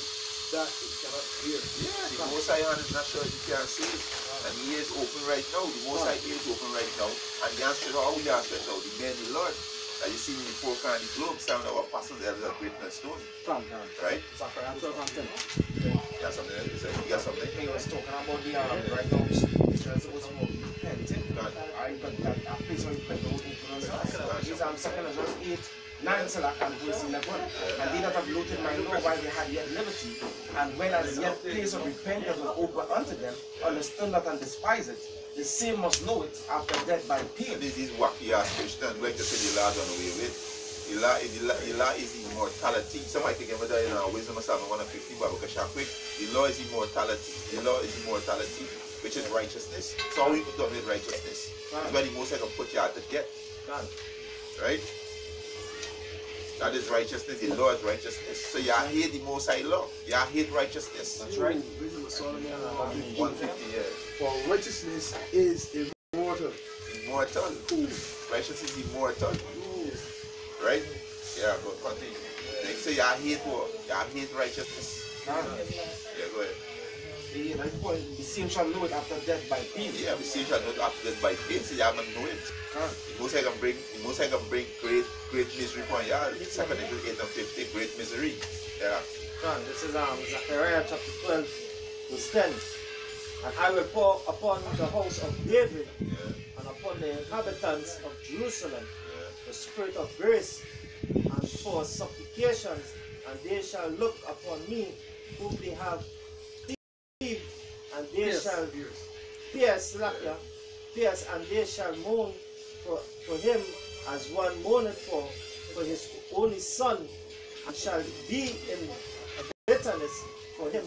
Speaker 5: that it cannot hear.
Speaker 2: Yeah, the Most High hand is not sure you can't see it. And the ear is open right now. The Most High ear is open right now. And the answer to all we ask right now, the men, the Lord. As you see in the four kind of the globe, some of our apostles, elders are great and stone. Right?
Speaker 6: Zachariah 12 and 10.
Speaker 2: You got something? You got something?
Speaker 4: He was talking about the right now, Israel was more repenting. I got that place where he put the open on the house. These are 2 verse 8, 9 and verse 11. And they that have looted my law while they had yet liberty, and when as yet place of repentance was open unto them, understood not and despised it. The same must know it after death by pain.
Speaker 2: This is wacky ass Christian. Like to say the law done away with. The law is immortality. Somebody can give me that in Wisdom of Solomon 150, but because quick. The law is immortality. The law is immortality, which is righteousness. So how we do with righteousness? That's why the most I can put you out to death. Right? That is righteousness. The law is righteousness. So you hate the Most High law. You hate righteousness.
Speaker 5: That's right. Wisdom of Solomon
Speaker 2: 150, yeah.
Speaker 5: For righteousness is immortal.
Speaker 2: Immortal. Righteousness is immortal. Right? Yeah, but continue. They say you hate war. You hate righteousness. Yeah, go ahead.
Speaker 4: Yeah, that's the point. The same shall know it after death by pain.
Speaker 2: Yeah, the same shall know it after death by pain. So you haven't know it. The most I can bring great misery upon y'all. 2 Corinthians 8 and 50, great misery. Yeah.
Speaker 8: This is Zechariah chapter 12, verse 10. And I will pour upon the house of David and upon the inhabitants of Jerusalem the spirit of grace and for supplications, and they shall look upon me whom they have thieved, and they shall pierce, and they shall mourn for him as one mourneth for his only son, and shall be in bitterness for him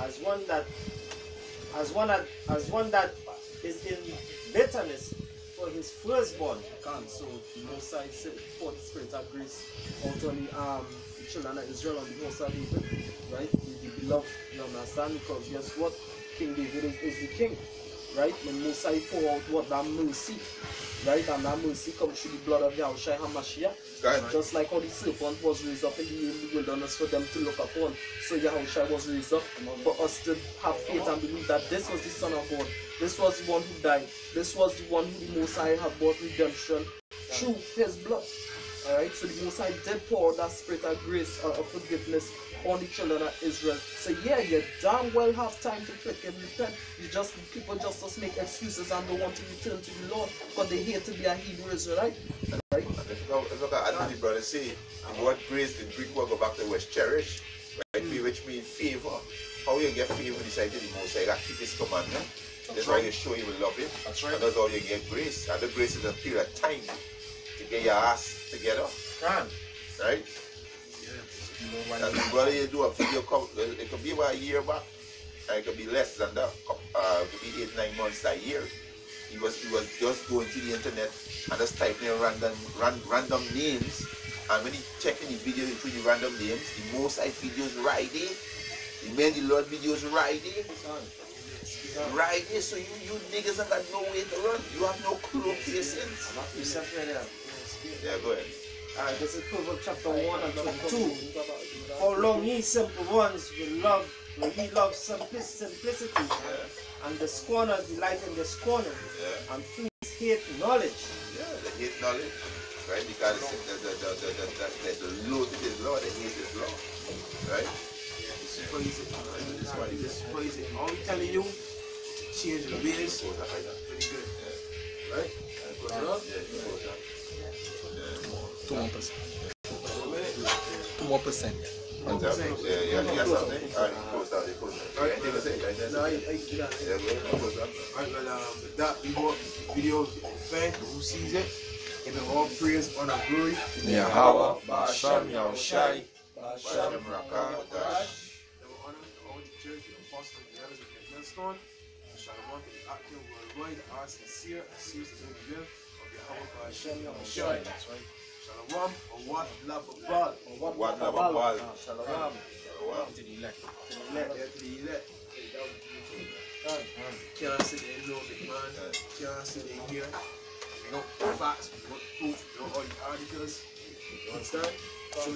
Speaker 8: as one that is in bitterness for his firstborn.
Speaker 6: So the Most High said, pour the spirit of grace out on the children of Israel and the house of David, right? The beloved, you understand? Because guess what? King David is the king, right? The Most High pour out what? That mercy, right? And that mercy comes through the blood of Yahushua HaMashiach. Just like how the serpent was raised up in the wilderness for them to look upon. So Yahushua was raised up for us to have faith and believe that this was the Son of God. This was the one who died. This was the one who the Most High had brought redemption through his blood. Alright, so the Most High did pour that spirit of grace of forgiveness on the children of Israel. So yeah, you damn well have time to freaking repent. People just make excuses and don't want to return to the Lord because they hate to be a Hebrew Israelite. Right?
Speaker 2: If you add the brother say, the word grace, the Greek word go back to was cherish, right? Which means favor. How you get favor in the sight of the Most High? You got to keep his commandment. That's how you show you will love him.
Speaker 4: That's right.
Speaker 2: And that's how you get grace. And the grace is a period of time to get your ass together. Right? Yeah. And the brother, you do a video, it could be about a year back, and it could be less than that. It could be 8-9 months a year. He was just going to the internet and just typing in random names. And when he checking the video between the random names, the Most High videos riding, the many Lord videos riding. Right here, so you niggas ain't got no way to run. You have no clue of patience. Yeah, go ahead.
Speaker 8: Alright, this is Proverbs chapter 1 and 22. How long ye simple ones will ye love simplicity, and the scorner delight in the scorner, and fools hate knowledge.
Speaker 2: Yeah, they hate knowledge, right? Because the Lord is his law, they hate his law, right?
Speaker 4: This is crazy. This is crazy. All I'm telling you, change the ways. Pretty good. Right?
Speaker 1: Two more percent. 2 more percent.
Speaker 2: Yeah, something? Alright, post out. Alright, take a second. Yeah, go post out.
Speaker 4: Alright, that video fan who sees it, giving all praise, honor, glory.
Speaker 1: Yahweh, Basham, Yahushai,
Speaker 2: Basham, Raka, Dash.
Speaker 4: Honor to all the church, the apostles, the elders of the millstone. Shalom to the active worldwide, are sincere and serious to the will of Yahweh, Basham, Yahushai. That's right. Shalom, or what love of God.
Speaker 2: What love of God.
Speaker 8: Shalom.
Speaker 4: To the elect. To the elect. Can't sit there and know it, man. Can't sit there and hear. We don't facts, we don't proof, we don't all the articles. You understand? So